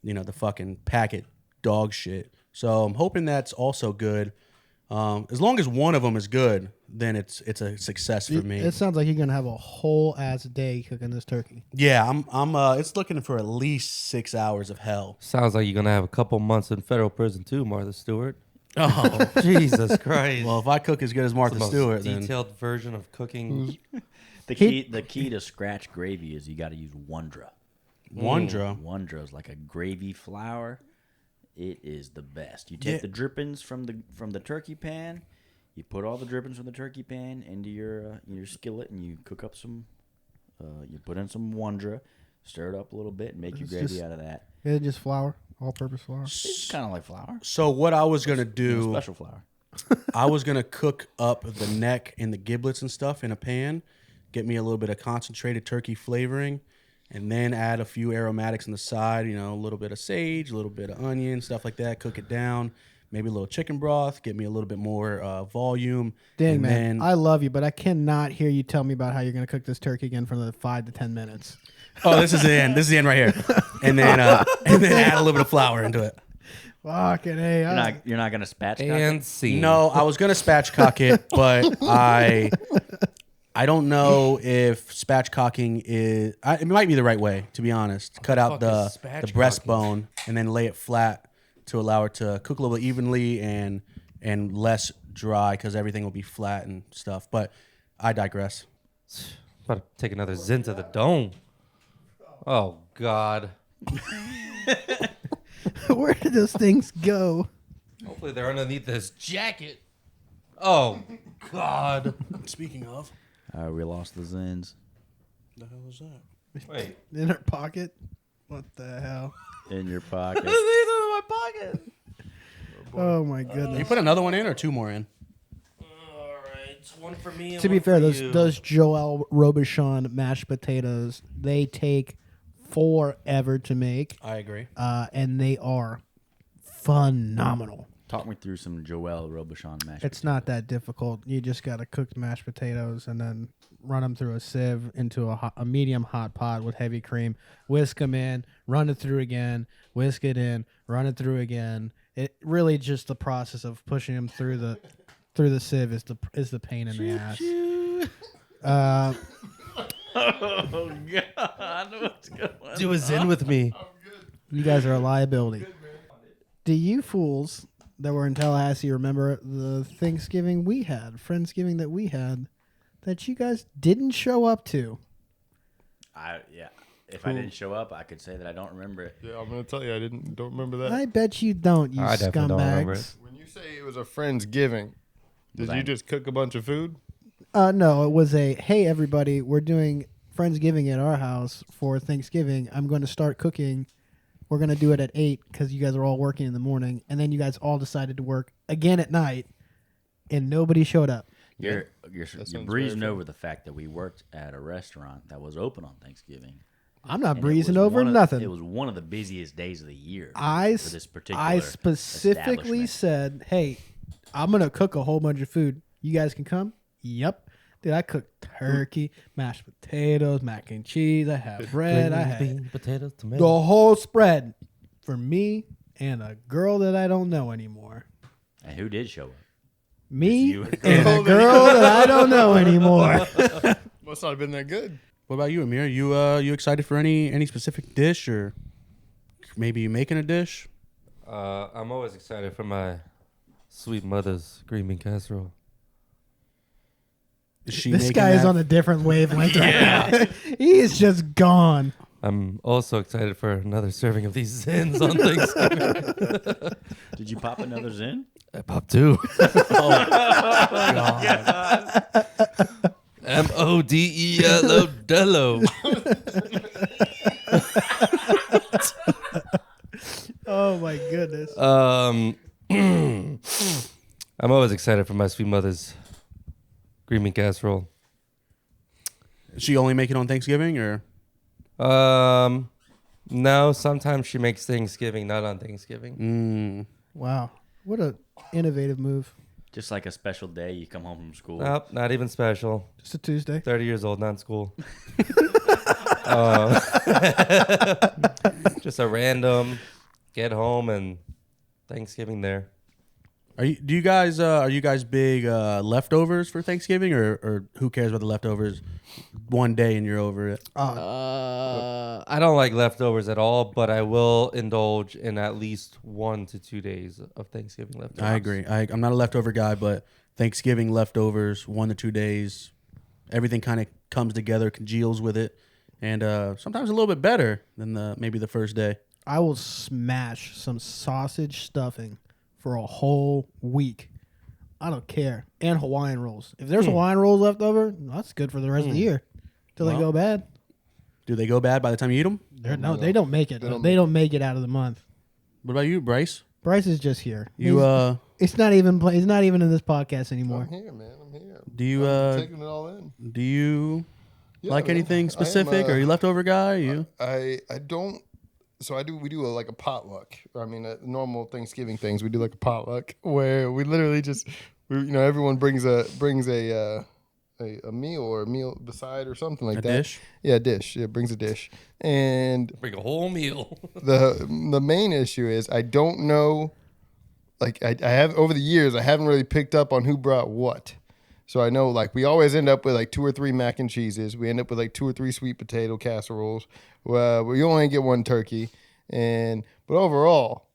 the fucking packet dog shit. So I'm hoping that's also good. As long as one of them is good, then it's a success for me.
It sounds like you're gonna have a whole ass day cooking this turkey.
Yeah, I'm it's looking for at least 6 hours of hell.
Sounds like you're gonna have a couple months in federal prison too, Martha Stewart.
Oh,
Jesus Christ!
well, if I cook as good as Martha
It's the most
Stewart, then
detailed version of cooking.
The key to scratch gravy is you got to use Wondra.
Wondra.
Wondra is like a gravy flour. It is the best. You take the drippings from the turkey pan. You put all the drippings from the turkey pan into your skillet, and you cook up some. You put in some Wondra, stir it up a little bit, and make your gravy out of that.
Is it just flour? All-purpose flour?
It's kind of like flour.
So what I was gonna do,
Special flour.
I was gonna cook up the neck and the giblets and stuff in a pan, get me a little bit of concentrated turkey flavoring, and then add a few aromatics on the side. A little bit of sage, a little bit of onion, stuff like that. Cook it down. Maybe a little chicken broth. Get me a little bit more volume.
Dang, I love you, but I cannot hear you tell me about how you're gonna cook this turkey again for the 5 to 10 minutes.
Oh, this is the end. This is the end right here. And then add a little bit of flour into it.
Fucking A.
You're not gonna spatchcock
And
it?
scene.
No, I was gonna spatchcock it, but I don't know if spatchcocking is. It might be the right way, to be honest. Cut out the breastbone and then lay it flat to allow it to cook a little bit evenly and less dry because everything will be flat and stuff. But I digress.
About to take another Zin to the dome. Oh God.
Where did those things go?
Hopefully they're underneath this jacket. Oh God.
Speaking of,
We lost the Zins
the hell is that?
Wait.
In her pocket? What the hell?
in your pocket.
my pocket.
Oh my goodness.
You put another one in or two more in?
All right, one for me.
To be fair, those Joel Robuchon mashed potatoes, they take forever to make,
I agree.
and they are phenomenal.
Talk me through some Joel Robuchon mashed
It's not that difficult. You just got to cook mashed potatoes and then run them through a sieve into a medium hot pot with heavy cream. Whisk them in, run it through again, whisk it in, run it through again. It really just the process of pushing them through the sieve is the pain in the ass.
Oh God! What's going on?
Do a Zin with me.
You guys are a liability. Do you fools that were in Tallahassee remember the Friendsgiving that we had, that you guys didn't show up to?
If I didn't show up, I could say that I don't remember it.
Yeah, I'm gonna tell you, don't remember that.
I bet you don't, you
I definitely don't remember
scumbags.
it.
When you say it was a Friendsgiving, did you just cook a bunch of food?
No, it was a, hey, everybody, we're doing Friendsgiving at our house for Thanksgiving. I'm going to start cooking. We're going to do it at 8 because you guys are all working in the morning. And then you guys all decided to work again at night, and nobody showed up.
You're
sounds
breezing
very
over the fact that we worked at a restaurant that was open on Thanksgiving.
I'm not
And
breezing
it was
over
one of-
nothing.
It was one of the busiest days of the year
I
for this particular
I specifically
establishment.
said, hey, I'm going to cook a whole bunch of food. You guys can come? Yep. Dude, I cooked turkey, mashed potatoes, mac and cheese. I had bread. I had
Bean, potatoes,
the
tomatoes.
whole spread for me and a girl that I don't know anymore.
And who did show up?
Me
you and a
and a girl that I don't know anymore.
Must not have been that good.
What about you, Amir? You excited for any specific dish, or maybe you making a dish?
I'm always excited for my sweet mother's green bean casserole.
Is she
This
making
guy is
that?
on a different wavelength right now. He is just gone.
I'm also excited for another serving of these Zins on Thanksgiving.
Did you pop another Zen?
I popped two. Modello.
Oh my goodness.
I'm always excited for my sweet mother's green bean casserole.
Is she only make it on Thanksgiving, or
No, sometimes she makes Thanksgiving, not on Thanksgiving.
Wow. What a innovative move.
Just like a special day, you come home from school.
Nope, not even special.
Just a Tuesday.
30 years old, not in school. Just a random get home and Thanksgiving there.
are you guys big leftovers for Thanksgiving, or who cares about the leftovers? One day and you're over it.
I don't like leftovers at all, but I will indulge in at least 1 to 2 days of Thanksgiving leftovers.
I agree. I'm not a leftover guy, but Thanksgiving leftovers, 1 to 2 days, everything kind of comes together, congeals with it, and sometimes a little bit better than maybe the first day.
I will smash some sausage stuffing for a whole week. I don't care. And Hawaiian rolls. If there's Hawaiian rolls left over, that's good for the rest of the year. Till they
Well,
go bad.
Do they go bad by the time you eat them?
No, they don't make it. They don't make it out of the month.
What about you, Bryce?
Bryce is just here.
You
It's not even. He's not even in this podcast anymore.
I'm here, man. I'm here.
do you
I'm taking it all in.
do you
Yeah,
like
man.
anything
I am,
specific? Are you a leftover guy? You
I don't. So we do like a potluck. I mean, normal Thanksgiving things. We do like a potluck where we literally just, everyone brings a meal or a meal beside or something like
a
that.
dish?
Yeah, a dish. Yeah, brings a dish. And
Bring a whole meal.
the main issue is I don't know. Like I have over the years, I haven't really picked up on who brought what. So I know like we always end up with like 2 or 3 mac and cheeses. We end up with like 2 or 3 sweet potato casseroles. We only get 1 turkey, but overall,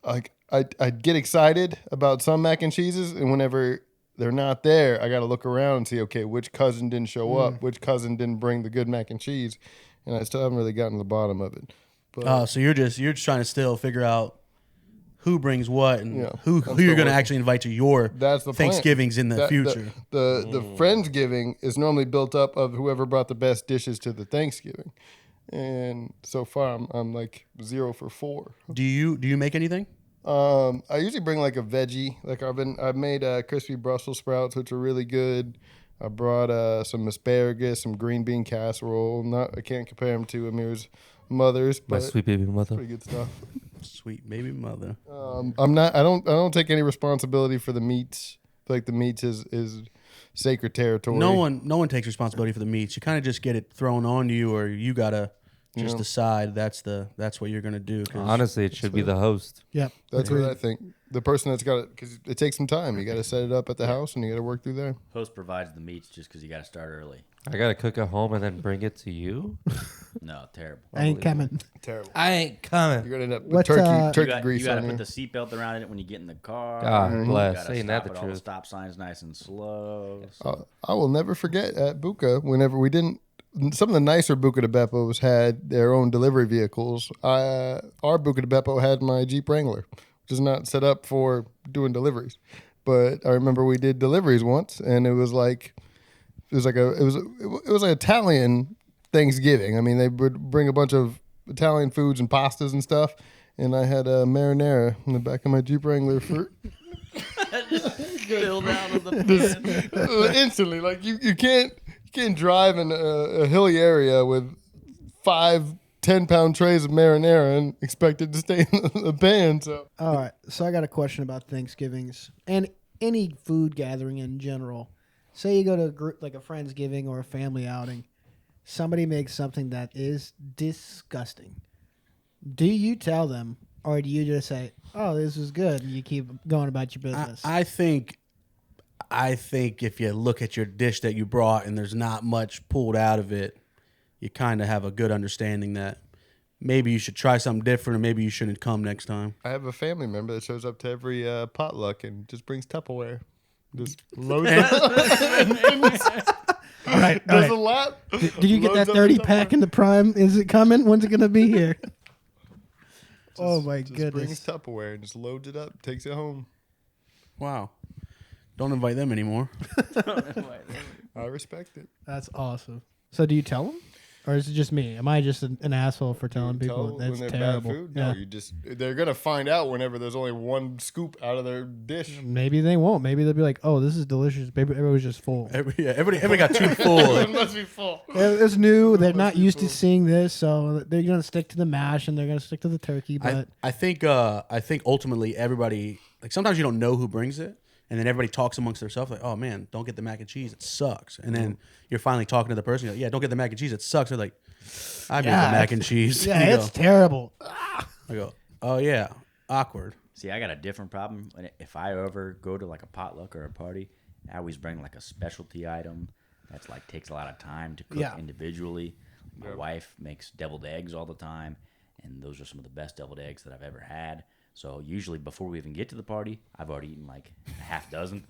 like I get excited about some mac and cheeses, and whenever they're not there, I got to look around and see, okay, which cousin didn't show up, which cousin didn't bring the good mac and cheese, and I still haven't really gotten to the bottom of it. But
So you're just trying to still figure out who brings what and
Yeah,
who
I'm
you're
still
going to
working.
actually invite to your
that's the plan.
Thanksgivings in the future.
The Friendsgiving is normally built up of whoever brought the best dishes to the Thanksgiving, and so far I'm like 0 for 4.
Do you make anything?
I usually bring like a veggie. Like I've made crispy Brussels sprouts, which are really good. I brought some asparagus, some green bean casserole. I can't compare them to Amir's mother's,
My
but
sweet baby mother.
pretty good stuff.
Sweet baby mother.
I don't take any responsibility for the meats. I feel like the meats is sacred territory.
No one takes responsibility for the meats. You kind of just get it thrown on you, or you gotta just decide that's what you're gonna do. 'cause
Honestly, it should be the host.
Yep.
That's what I think. The person that's got it, because it takes some time. You got to set it up at the house, and you got to work through there.
Host provides the meats just because you got to start early.
I gotta cook at home and then bring it to you.
No, terrible.
I ain't coming.
Terrible.
I ain't coming.
You're gonna end up with
What,
turkey
You
grease
got to
on
put
you.
the seatbelt around it when you get in the car.
God
You
bless.
gotta
Ain't that
stop
the
at all
truth?
stop signs nice and slow. So
I will never forget at Buca, whenever we didn't, some of the nicer Buca de Beppos had their own delivery vehicles. Our Buca de Beppo had my Jeep Wrangler, just not set up for doing deliveries. But I remember we did deliveries once, and it was like an Italian Thanksgiving. I mean, they would bring a bunch of Italian foods and pastas and stuff, and I had a marinara in the back of my Jeep Wrangler for
Spilled out of the pan.
instantly. Like you can't drive in a hilly area with 5-10-pound trays of marinara and expect it to stay in the pan. So
All right. So I got a question about Thanksgivings and any food gathering in general. Say you go to a group like a Friendsgiving or a family outing. Somebody makes something that is disgusting. Do you tell them, or do you just say, "Oh, this is good," and you keep going about your business?
I think if you look at your dish that you brought and there's not much pulled out of it, you kind of have a good understanding that maybe you should try something different, or maybe you shouldn't come next time.
I have a family member that shows up to every potluck and just brings Tupperware. Just loads it.
All right.
Does a lot.
Did you get
Loads
that
up
30
the
pack in the Prime? Is it coming? When's it going to be here? Oh, my
Just
goodness.
brings Tupperware and just loads it up, takes it home.
Wow. Don't invite them anymore.
I respect it.
That's awesome. So do you tell them? Or is it just me? Am I just an asshole for telling people
Tell
that's
when they're
terrible?
bad food? No, they're gonna find out whenever there's only one scoop out of their dish.
Maybe they won't. Maybe they'll be like, "Oh, this is delicious." Maybe everybody's just full.
Everybody got too full.
It must be full.
It's new. They're not used to seeing this, so they're gonna stick to the mash and they're gonna stick to the turkey. But
I think ultimately everybody, like, sometimes you don't know who brings it, and then everybody talks amongst themselves like, "Oh man, don't get the mac and cheese, it sucks." And then you're finally talking to the person, you're like, "Yeah, don't get the mac and cheese, it sucks." They're like, "I made the mac and cheese."
yeah,
You
it's
go,
terrible.
I go, "Oh yeah, awkward."
See, I got a different problem. If I ever go to like a potluck or a party, I always bring like a specialty item that's like takes a lot of time to cook individually. My wife makes deviled eggs all the time, and those are some of the best deviled eggs that I've ever had. So usually before we even get to the party, I've already eaten like a half dozen.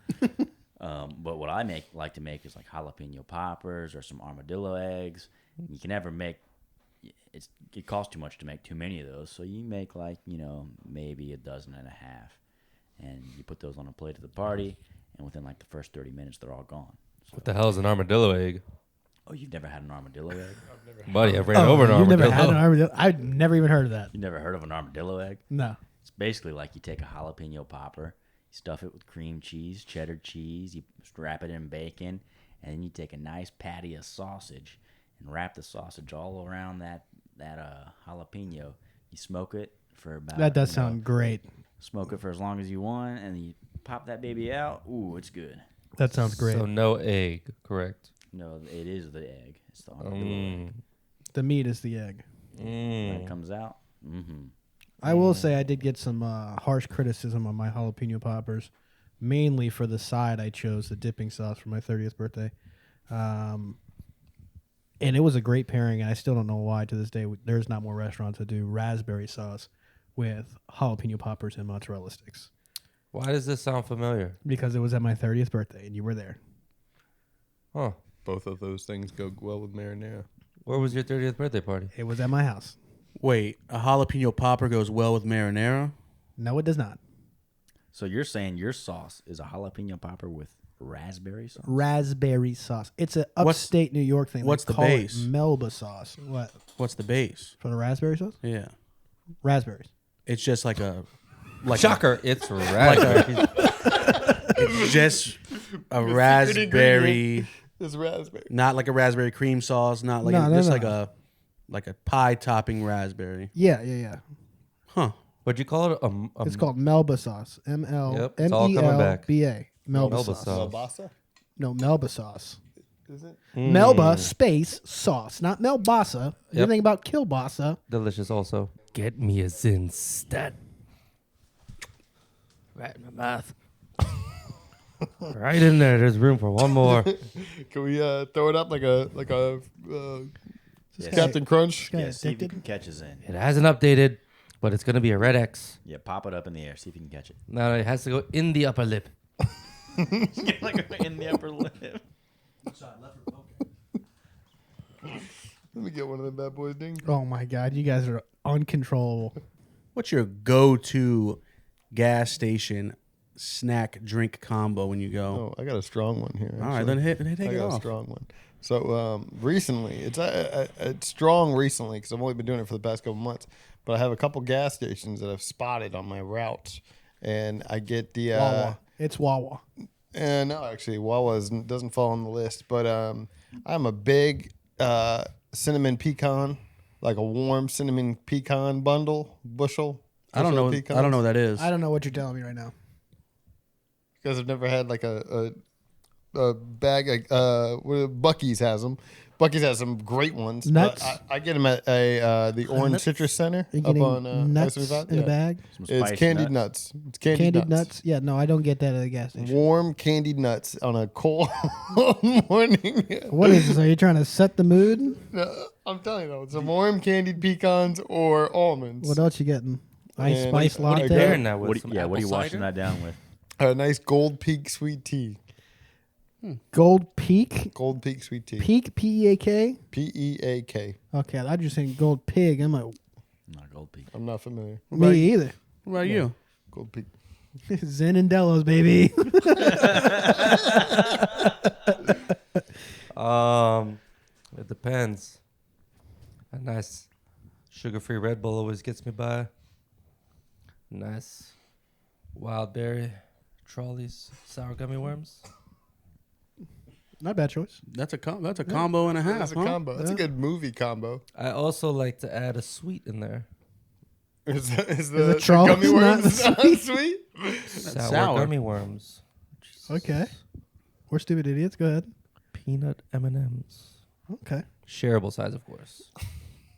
But what I like to make is like jalapeno poppers or some armadillo eggs. You can never make it costs too much to make too many of those, so you make like maybe a dozen and a half, and you put those on a plate at the party, and within like the first 30 minutes they're all gone. So,
What the hell is an armadillo egg?
oh, you've never had an armadillo egg?
Buddy, I've ran over an
You've
armadillo.
never had an armadillo? I've never even heard of that.
You never heard of an armadillo egg?
No.
It's basically like you take a jalapeno popper, you stuff it with cream cheese, cheddar cheese, you wrap it in bacon, and then you take a nice patty of sausage and wrap the sausage all around that jalapeno. You smoke it for about...
That does sound great.
Smoke it for as long as you want, and you pop that baby out. Ooh, it's good.
That sounds great.
So no egg, correct?
No, it is the egg. It's the armadillo egg.
The meat is the egg.
When it comes out,
I will say I did get some harsh criticism on my jalapeno poppers, mainly for the side I chose, the dipping sauce for my 30th birthday. And it was a great pairing, and I still don't know why to this day there's not more restaurants that do raspberry sauce with jalapeno poppers and mozzarella sticks.
Why does this sound familiar?
Because it was at my 30th birthday, and you were there.
Huh.
Both of those things go well with marinara.
Where was your 30th birthday party?
It was at my house.
Wait, a jalapeno popper goes well with marinara?
No, it does not.
So you're saying your sauce is a jalapeno popper with raspberry sauce?
Raspberry sauce. It's an upstate New York thing.
what's
They
the
call it
base?
Melba sauce. What?
What's the base?
For the raspberry sauce?
Yeah.
Raspberries.
It's just like a...
Shocker! It's raspberry.
It's just a raspberry...
It's raspberry.
Not like a raspberry cream sauce, not like like a pie topping raspberry.
Yeah.
Huh.
What'd you call it?
It's called Melba sauce.
Yep, it's all coming back.
MLBA. Melba
Melba
sauce.
sauce.
Kielbasa?
No, Melba sauce.
Is it?
Melba space sauce, not Melbasa. You
Yep.
think about kielbasa.
Delicious also. Get me a Zin stat. Right in my mouth. Right in there. There's room for one more.
Can we throw it up like a
Yes.
Captain Crunch?
Guy
Yeah, see if you
addicted?
can catch us in.
It hasn't updated, but it's going to be a red X.
Yeah, pop it up in the air. See if you can catch it.
Now it has to go in the upper lip.
Like in the upper lip.
Let me get one of them bad boys, Ding.
Oh my God, you guys are uncontrollable.
What's your go-to gas station snack drink combo when you go?
Oh, I got a strong one here.
All right, then take
I
it
got a
off.
strong one. So recently, it's strong recently because I've only been doing it for the past couple months. But I have a couple gas stations that I've spotted on my routes, and I get the
Wawa. It's Wawa.
no, actually, Wawa doesn't fall on the list. But I'm a big cinnamon pecan, like a warm cinnamon pecan bushel.
I don't know.
Pecans.
I don't know what that is.
I don't know what you're telling me right now.
Because I've never had like a bag. Buc-ee's has them. Buc-ee's has some great ones.
Nuts?
But I get them at the Orange Citrus Center
You're
up
getting
on
nuts
I-75.
in a bag.
Some
It's
spiced
candied nuts. It's
Candied nuts. Yeah, no, I don't get that at the gas station.
Warm candied nuts on a cold morning.
What is this? Are you trying to set the mood?
No, I'm telling you though, it's some warm candied pecans or almonds.
What else you getting? Ice
And
spice
what do you
latte.
Pairing that with
What,
some
what are you
apple
washing
cider?
that down with?
A nice Gold Peak sweet tea.
Gold Peak.
Gold Peak sweet tea.
Peak P-E-A-K.
Peak.
Okay, I just saying Gold Pig. I'm like,
Not Gold Peak.
I'm not familiar.
me either.
What about you?
Gold Peak.
Zen and Delos, baby.
It depends. A nice sugar-free Red Bull always gets me by. Nice wild berry trolleys, sour gummy worms.
Not a bad choice.
That's a combo and a half.
That's a
huh?
combo. That's a good movie combo.
I also like to add a sweet in there.
Is
the
the
Charles
gummy
not
worms not
sweet?
sweet?
Sour gummy worms.
Okay. We're stupid idiots. Go ahead.
Peanut M&Ms.
Okay.
Shareable size, of course.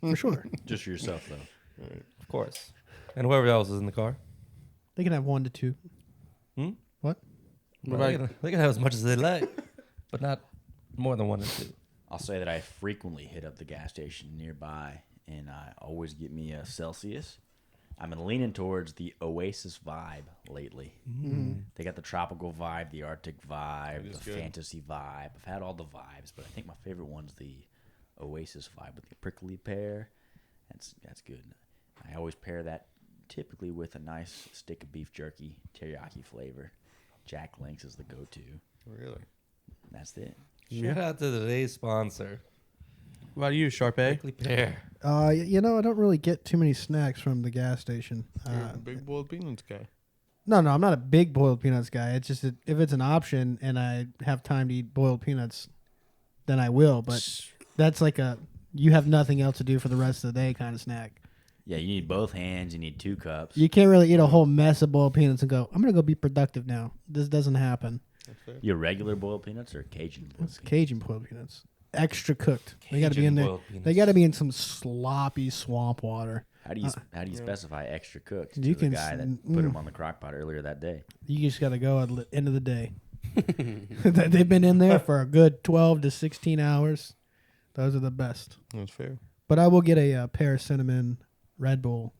For sure.
Just for yourself, though.
Of course. And whoever else is in the car.
They can have 1 to 2. What?
Well, they can have as much as they like, but not more than 1 or 2.
I'll say that I frequently hit up the gas station nearby, and I always get me a Celsius. I've been leaning towards the Oasis vibe lately. They got the tropical vibe, the Arctic vibe, the fantasy vibe. I've had all the vibes, but I think my favorite one's the Oasis vibe with the prickly pear. That's good. I always pair that typically with a nice stick of beef jerky, teriyaki flavor. Jack Link's is the go-to.
Really?
That's it.
Shout out to today's sponsor,
What about you, Sharpe?
Prickly Pear.
I don't really get too many snacks from the gas station.
You're a big boiled peanuts guy.
No, I'm not a big boiled peanuts guy. It's just that if it's an option and I have time to eat boiled peanuts, then I will. But that's like you have nothing else to do for the rest of the day kind of snack.
Yeah, you need both hands. You need 2 cups.
You can't really eat a whole mess of boiled peanuts and go, I'm going to go be productive now. This doesn't happen.
Your regular boiled peanuts or Cajun boiled
It's
peanuts?
Cajun boiled peanuts. Extra cooked. They got to be in there.
boiled peanuts.
They got to be in some sloppy swamp water.
How do you specify extra cooked to
You
the
can
guy that put them on the crock pot earlier that day?
You just got to go at the end of the day. They've been in there for a good 12 to 16 hours. Those are the best.
That's fair.
But I will get a pear cinnamon Red Bull,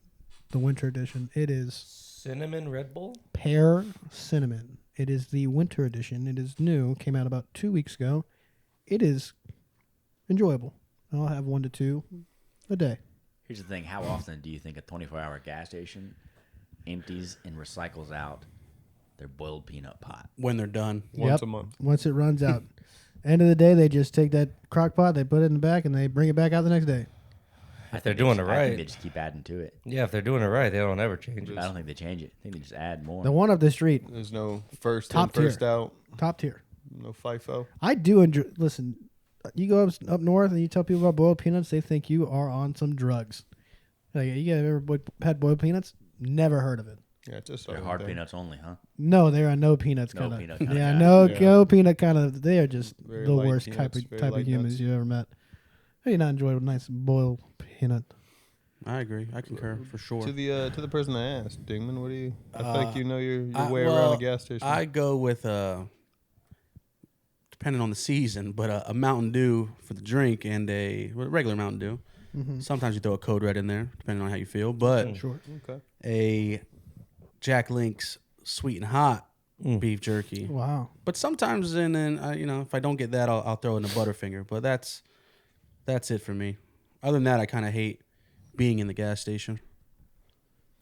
the winter edition. It is
Cinnamon Red Bull?
pear cinnamon. It is the winter edition. It is new. Came out about 2 weeks ago. It is enjoyable. I'll have 1 to 2 a day.
Here's the thing. How often do you think a 24-hour gas station empties and recycles out their boiled peanut pot?
When they're done.
Once a month.
Once it runs out. End of the day, they just take that crock pot, they put it in the back, and they bring it back out the next day.
If they're doing it
I think they
right.
just keep adding to it.
Yeah, if they're doing it right, they don't ever change it.
I don't think they change it. I think they just add more.
The one up the street,
There's no first
Top
in, first
tier.
out.
top tier.
No FIFO.
I do enjoy. Listen, you go up north and you tell people about boiled peanuts, they think you are on some drugs. Like, you guys ever had boiled peanuts? Never heard of it.
Yeah, it's just
They're
over
hard
there.
peanuts only, huh?
No, they are no peanuts
No
kind of.
peanut kinda
Yeah,
guy.
no peanut kind of. They are just
Very
the
light
worst
peanuts, very
type of
light
humans
nuts.
you ever met. How do you not enjoy a nice boiled peanut?
I agree. I concur for sure.
To the person I asked, Dingman, what do you? I feel like you know your way
well,
around the gas station.
I go with depending on the season, but a Mountain Dew for the drink and a regular Mountain Dew. Sometimes you throw a Code Red in there, depending on how you feel. But
Sure.
okay.
a Jack Link's sweet and hot beef jerky.
Wow.
But sometimes, and then if I don't get that, I'll throw in a Butterfinger. But that's it for me. Other than that, I kind of hate being in the gas station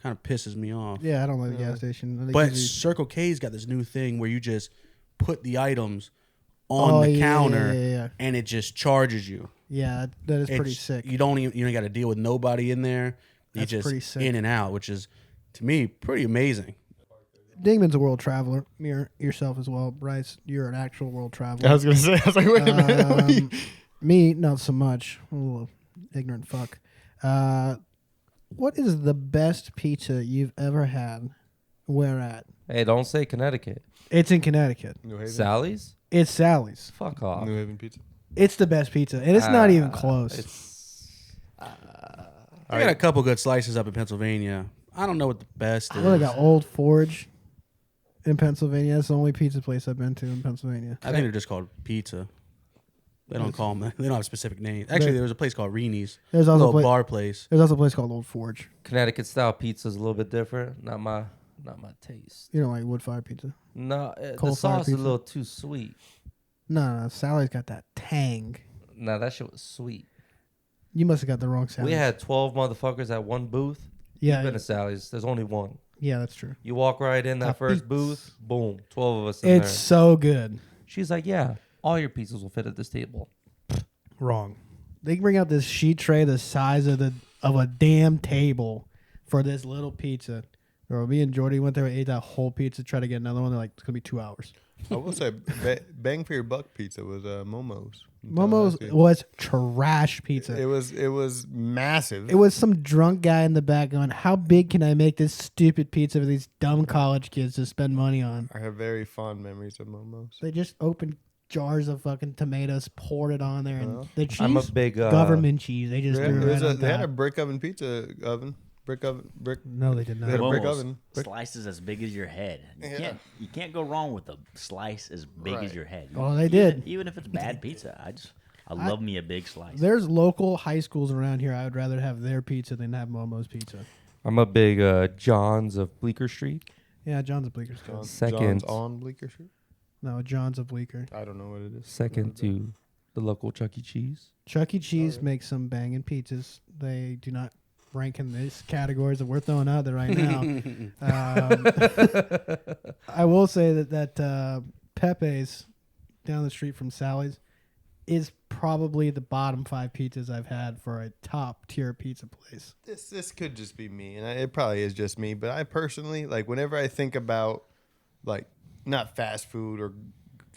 Kind of pisses me off.
Yeah, I don't like the gas station.
But Circle K's got this new thing where you just put the items on the counter and it just charges you.
Yeah, that is pretty sick.
You don't got to deal with nobody in there. You just in and out, which is to me pretty amazing.
Dingman's a world traveler. Yourself as well, Bryce. You're an actual world traveler.
I was gonna say. I was like, wait a minute.
Me, not so much. I'm a little ignorant fuck. What is the best pizza you've ever had? Where at?
Hey, don't say Connecticut.
It's in Connecticut.
New Haven.
Sally's?
It's Sally's.
Fuck off.
New Haven pizza.
It's the best pizza, and it's not even close.
I got a couple good slices up in Pennsylvania. I don't know what the best is.
Well, I got Old Forge in Pennsylvania. That's the only pizza place I've been to in Pennsylvania.
I think they're just called pizza. They don't call them. They don't have a specific name. Actually, there was a place called Reni's.
There's also
a little bar place.
There's also a place called Old Forge.
Connecticut style pizza is a little bit different. Not my taste.
You don't like wood fire pizza?
No, the
Coal fire
sauce is a
pizza?
little too sweet.
No, Sally's got that tang.
Nah, that shit was sweet.
You must have got the wrong Sally's.
We had 12 motherfuckers at one booth.
Yeah,
You've been to Sally's. There's only one.
yeah, that's true.
You walk right in that first
Beats.
booth, boom, 12 of us in
It's
there.
so good.
She's like, yeah, all your pizzas will fit at this table.
Wrong. They bring out this sheet tray the size of a damn table for this little pizza. Bro, me and Jordy went there and ate that whole pizza, tried to get another one. They're like, it's gonna be 2 hours.
I will say, bang for your buck pizza was Momo's.
Momo's was trash pizza.
It was massive.
It was some drunk guy in the back going, how big can I make this stupid pizza for these dumb college kids to spend money on?
I have very fond memories of Momo's.
They just opened jars of fucking tomatoes, poured it on there, and the cheese,
I'm a big
government cheese. They just threw it right on
They had a
top.
brick oven pizza oven. Brick.
No, they did
They had
not.
a brick
Almost
oven.
slices as big as your head.
Yeah.
You can't go wrong with a slice as big as
Right.
your head.
Oh, they did.
Even if it's bad pizza, I love me a big slice.
There's local high schools around here. I would rather have their pizza than have Momo's pizza.
I'm a big John's of Bleecker Street.
Yeah, John's of Bleecker.
Second.
John's on Bleecker Street.
No, John's of Bleecker.
I don't know what it is.
Second to the local Chuck E. Cheese.
Chuck E. Cheese makes some banging pizzas. They do not rank in these categories that we're throwing out there right now. I will say that Pepe's down the street from Sally's is probably the bottom 5 pizzas I've had for a top tier pizza place.
This could just be me, and it probably is just me. But I personally like whenever I think about like not fast food or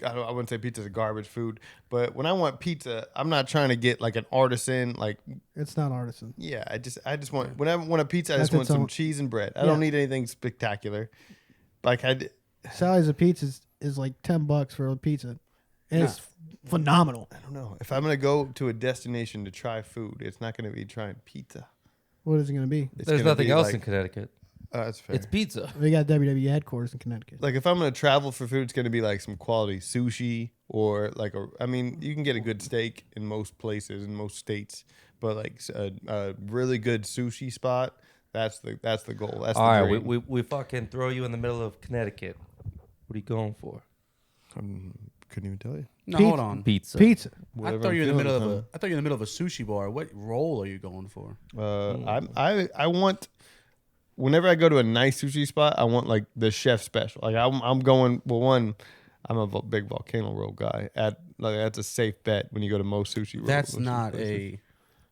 I wouldn't say pizza's a garbage food, but when I want pizza, I'm not trying to get like an artisan. Like
It's not artisan.
yeah, I just want when I want a pizza, I
That's
just want
its own-
some cheese and bread. I don't need anything spectacular. Like
Sally's of pizza is like $10 for a pizza. And it's phenomenal.
I don't know if I'm gonna go to a destination to try food, it's not gonna be trying pizza.
What is it going to be?
It's
There's
gonna
nothing
be
else
like,
in Connecticut.
That's fair.
It's pizza.
We got WWE headquarters in Connecticut.
Like if I'm gonna travel for food, it's gonna be like some quality sushi or like I mean, you can get a good steak in most places in most states, but like a really good sushi spot, that's the goal. That's
All
the
right,
dream.
we fucking throw you in the middle of Connecticut. What are you going for?
Couldn't even tell you.
No,
Pizza.
hold on.
Pizza.
Pizza.
I
Whatever
thought
I'm
you were in the
feeling
middle of
at
a. I thought you were in the middle of a sushi bar. What roll are you going for?
I want. Whenever I go to a nice sushi spot, I want like the chef special. Like I'm going. Well, one, I'm a big volcano roll guy. That's a safe bet when you go to most sushi rolls.
That's not a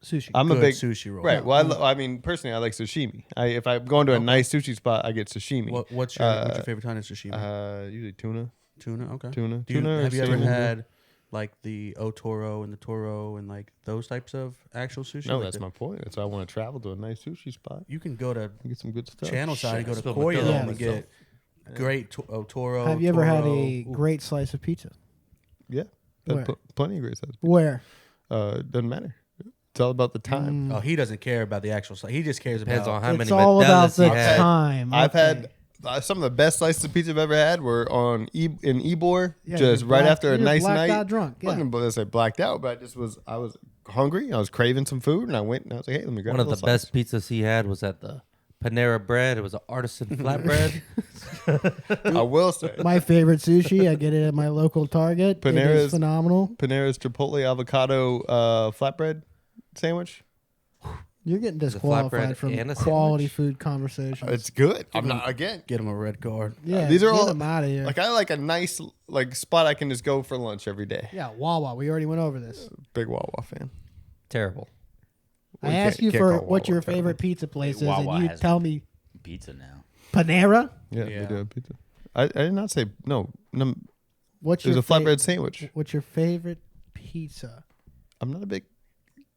Sushi.
I'm a
good
big
sushi roll.
right. Well, I mean, personally, I like sashimi. If I'm going to a nice sushi spot, I get sashimi.
What's your favorite kind of sashimi?
Usually tuna.
Tuna. Okay.
Tuna.
Do you,
Tuna or
have you ever
salmon.
had like the Otoro and the Toro and like those types of actual sushi?
No,
Like
that's my point. That's why I want to travel to a nice sushi spot.
You can go to
Get some good stuff.
Channel Side and go to
Shit,
Koyo
yeah.
and get great Otoro.
Have you ever had
Toro.
a great slice of pizza?
Yeah,
Where?
plenty of great stuff.
Where?
Doesn't matter. It's all about the time.
Oh, he doesn't care about the actual slice. He just cares
Depends
about
on how
It's
many
all about
Modelas
the
you had.
time.
I've
Okay.
had some of the best slices of pizza I've ever had were in Ybor,
Yeah,
just
you're
right
black-
after a
you're
nice
blacked
night.
out drunk, yeah.
Fucking, let's say blacked out, but I was hungry. I was craving some food, and I went and I was like, hey, let me grab
One of
a
the
little
best pizzas he had was at the Panera Bread. It was an artisan flatbread.
slice. I will say
My favorite sushi. I get it at my local Target. It is phenomenal.
Panera's Chipotle avocado flatbread sandwich.
You're getting
a flatbread
disqualified from
and a
quality
sandwich?
food conversations.
It's good. I'm not again.
Get him a red card.
yeah,
These are
get
all
them out of here.
like I like a nice like spot I can just go for lunch every day.
yeah, Wawa. We already went over this.
Big Wawa fan.
Terrible.
We
I asked
can't-
you
can't
for
call
what your
Wawa terrible.
favorite pizza place is,
Wawa
and you
has-
tell me
Pizza now.
Panera.
Yeah,
Yeah.
they do have pizza. I did not say no.
What's
There's
your
a flatbread sandwich.
What's your favorite pizza?
I'm not a big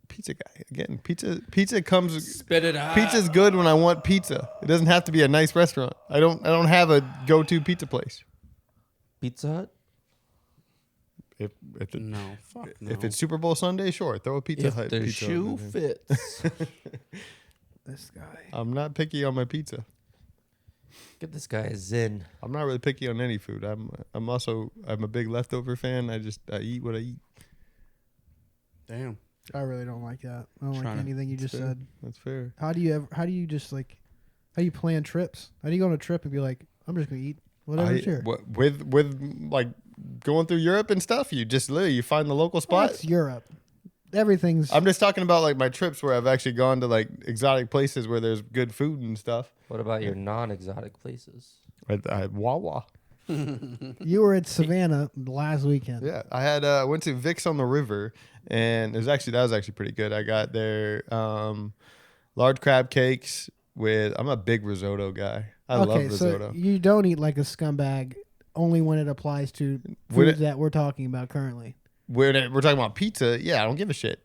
pizza guy. Again, pizza comes.
Spit it out.
Pizza's good when I want pizza. It doesn't have to be a nice restaurant. I don't have a go-to pizza place.
Pizza Hut?
If
No, fuck no.
if it's Super Bowl Sunday, sure, throw a Pizza
If
Hut.
the
pizza
shoe
on there.
fits.
This guy.
I'm not picky on my pizza.
Get this guy a Zen.
I'm not really picky on any food. I'm a big leftover fan. I eat what I eat.
Damn.
I really don't like that. I don't like
Trying to-
anything you just
That's fair.
said.
That's fair.
How do you just like? How do you plan trips? How do you go on a trip and be like, I'm just gonna eat whatever's here?
With like going through Europe and stuff, you just literally you find the local spot.
It's Europe. Everything's.
I'm just talking about like my trips where I've actually gone to like exotic places where there's good food and stuff.
What about your non-exotic places?
At Wawa.
You were at Savannah last weekend.
Yeah, I had went to Vic's on the River, and that was actually pretty good. I got their large crab cakes with. I'm a big risotto guy. I love risotto.
So you don't eat like a scumbag only when it applies to
When
foods that we're talking about currently.
We're talking about pizza. Yeah, I don't give a shit.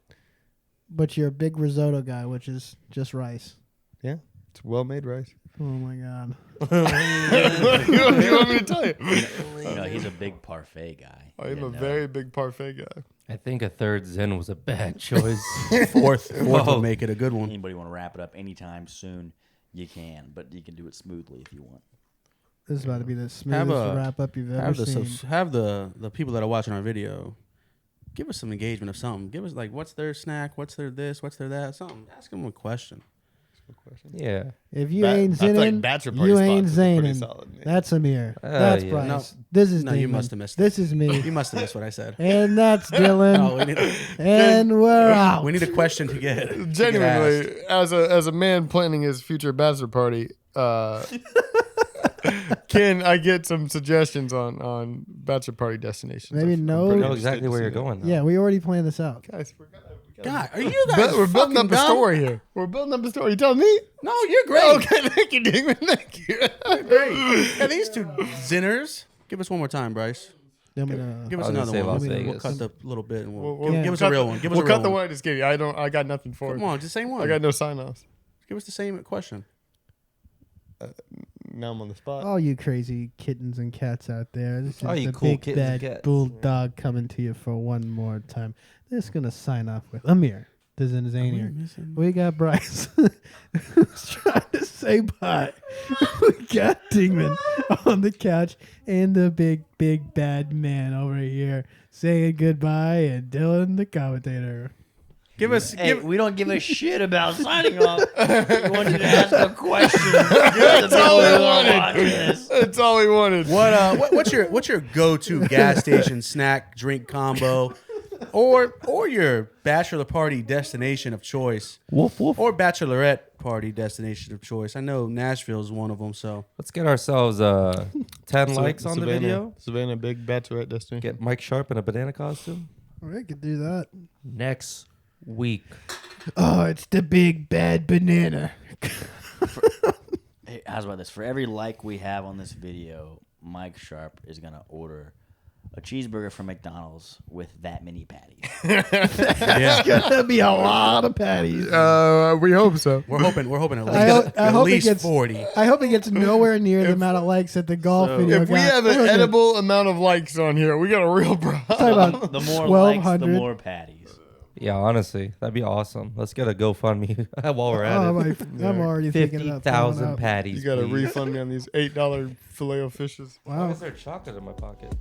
But you're a big risotto guy, which is just rice.
Yeah, it's well made rice.
Oh my god.
What do you want me to tell you?
You know, he's a big parfait guy.
I
You
am a
didn't know.
very big parfait guy.
I think a third Zen was a bad choice.
Fourth
Whoa.
would make it a good one.
Anybody want to wrap it up anytime soon? You can, but you can do it smoothly if you want.
This is about to be the
Have
smoothest
a-
wrap up you've ever seen.
Have the people that are watching our video give us some engagement of something. Give us like what's their snack, what's their this, what's their that, something. Ask them a question.
Yeah.
If you ain't
I feel like
zinning,
bachelor party
you ain't
spots are pretty
zaning.
solid, man.
That's Amir. That's
yeah.
Bryce.
No.
This is
No, you
Dingman.
must have missed
This is
You
me.
must have missed what I said.
And that's Dylan.
No, we need,
And we're out.
we need a question to get. to get
Genuinely,
asked.
as a man planning his future bachelor party, can I get some suggestions on bachelor party destinations?
Maybe
I'm
no.
pretty
I know
interested
exactly
to
where
see
you're
that.
going now.
Yeah, we already planned this out.
Guys,
God, are you guys?
we're building up
fucking
a
dumb?
story here. We're building up a story. You telling me?
No, you're great.
Okay, thank you, Dingman. Thank you.
Great. Yeah, these two zinners. Give us one more time, Bryce.
I'm gonna-
Give us
I was gonna
another
say
one.
Las
We'll
Vegas.
cut the little bit and
We'll
give us
cut
a real
the-
one. Give us
we'll
a real
cut the
one.
one. Just kidding. I got nothing for
Come
it.
on, just say one.
I got no sign offs.
Give us the same question.
Now I'm on the spot.
all you crazy kittens and cats out there. This is
All you
the
cool
big
kittens and
bad
cats.
bulldog coming to you for one more time. This is gonna sign off with Amir. This is Zanier. We got Bryce who's trying to say bye. We got Dingman on the couch and the big bad man over here saying goodbye, and Dylan the commentator.
Give us.
Hey,
Give,
we don't give a shit about signing off. We wanted to ask a question. That's
all we wanted.
Watch this.
That's all we wanted.
what's your go-to gas station snack drink combo, or your bachelor party destination of choice,
Woof woof.
or bachelorette party destination of choice? I know Nashville's one of them. So
Let's get ourselves 10 likes on the video.
Savannah, big bachelorette destination.
Get Mike Sharpe in a banana costume.
We could do that.
Next week.
Oh, it's the big bad banana.
Hey, how's about this? For every like we have on this video, Mike Sharpe is gonna order a cheeseburger from McDonald's with that many patties.
yeah,
That'd be a lot of patties.
We hope so.
we're hoping at
I hope-
least,
I
at
hope it
least
gets-
40.
I hope it gets nowhere near the amount of likes that the golf video
If we
got.
have an edible amount of likes on here, we got a real problem.
Talk about
The more likes, the
1,200.
more patties.
Yeah, honestly, that'd be awesome. Let's get a GoFundMe while we're at
Oh,
it.
I'm already thinking about
50,000
throwing up.
patties.
You got to
please.
refund me on these $8 Filet-O-Fishes.
Why
Wow.
is there chocolate in my pocket?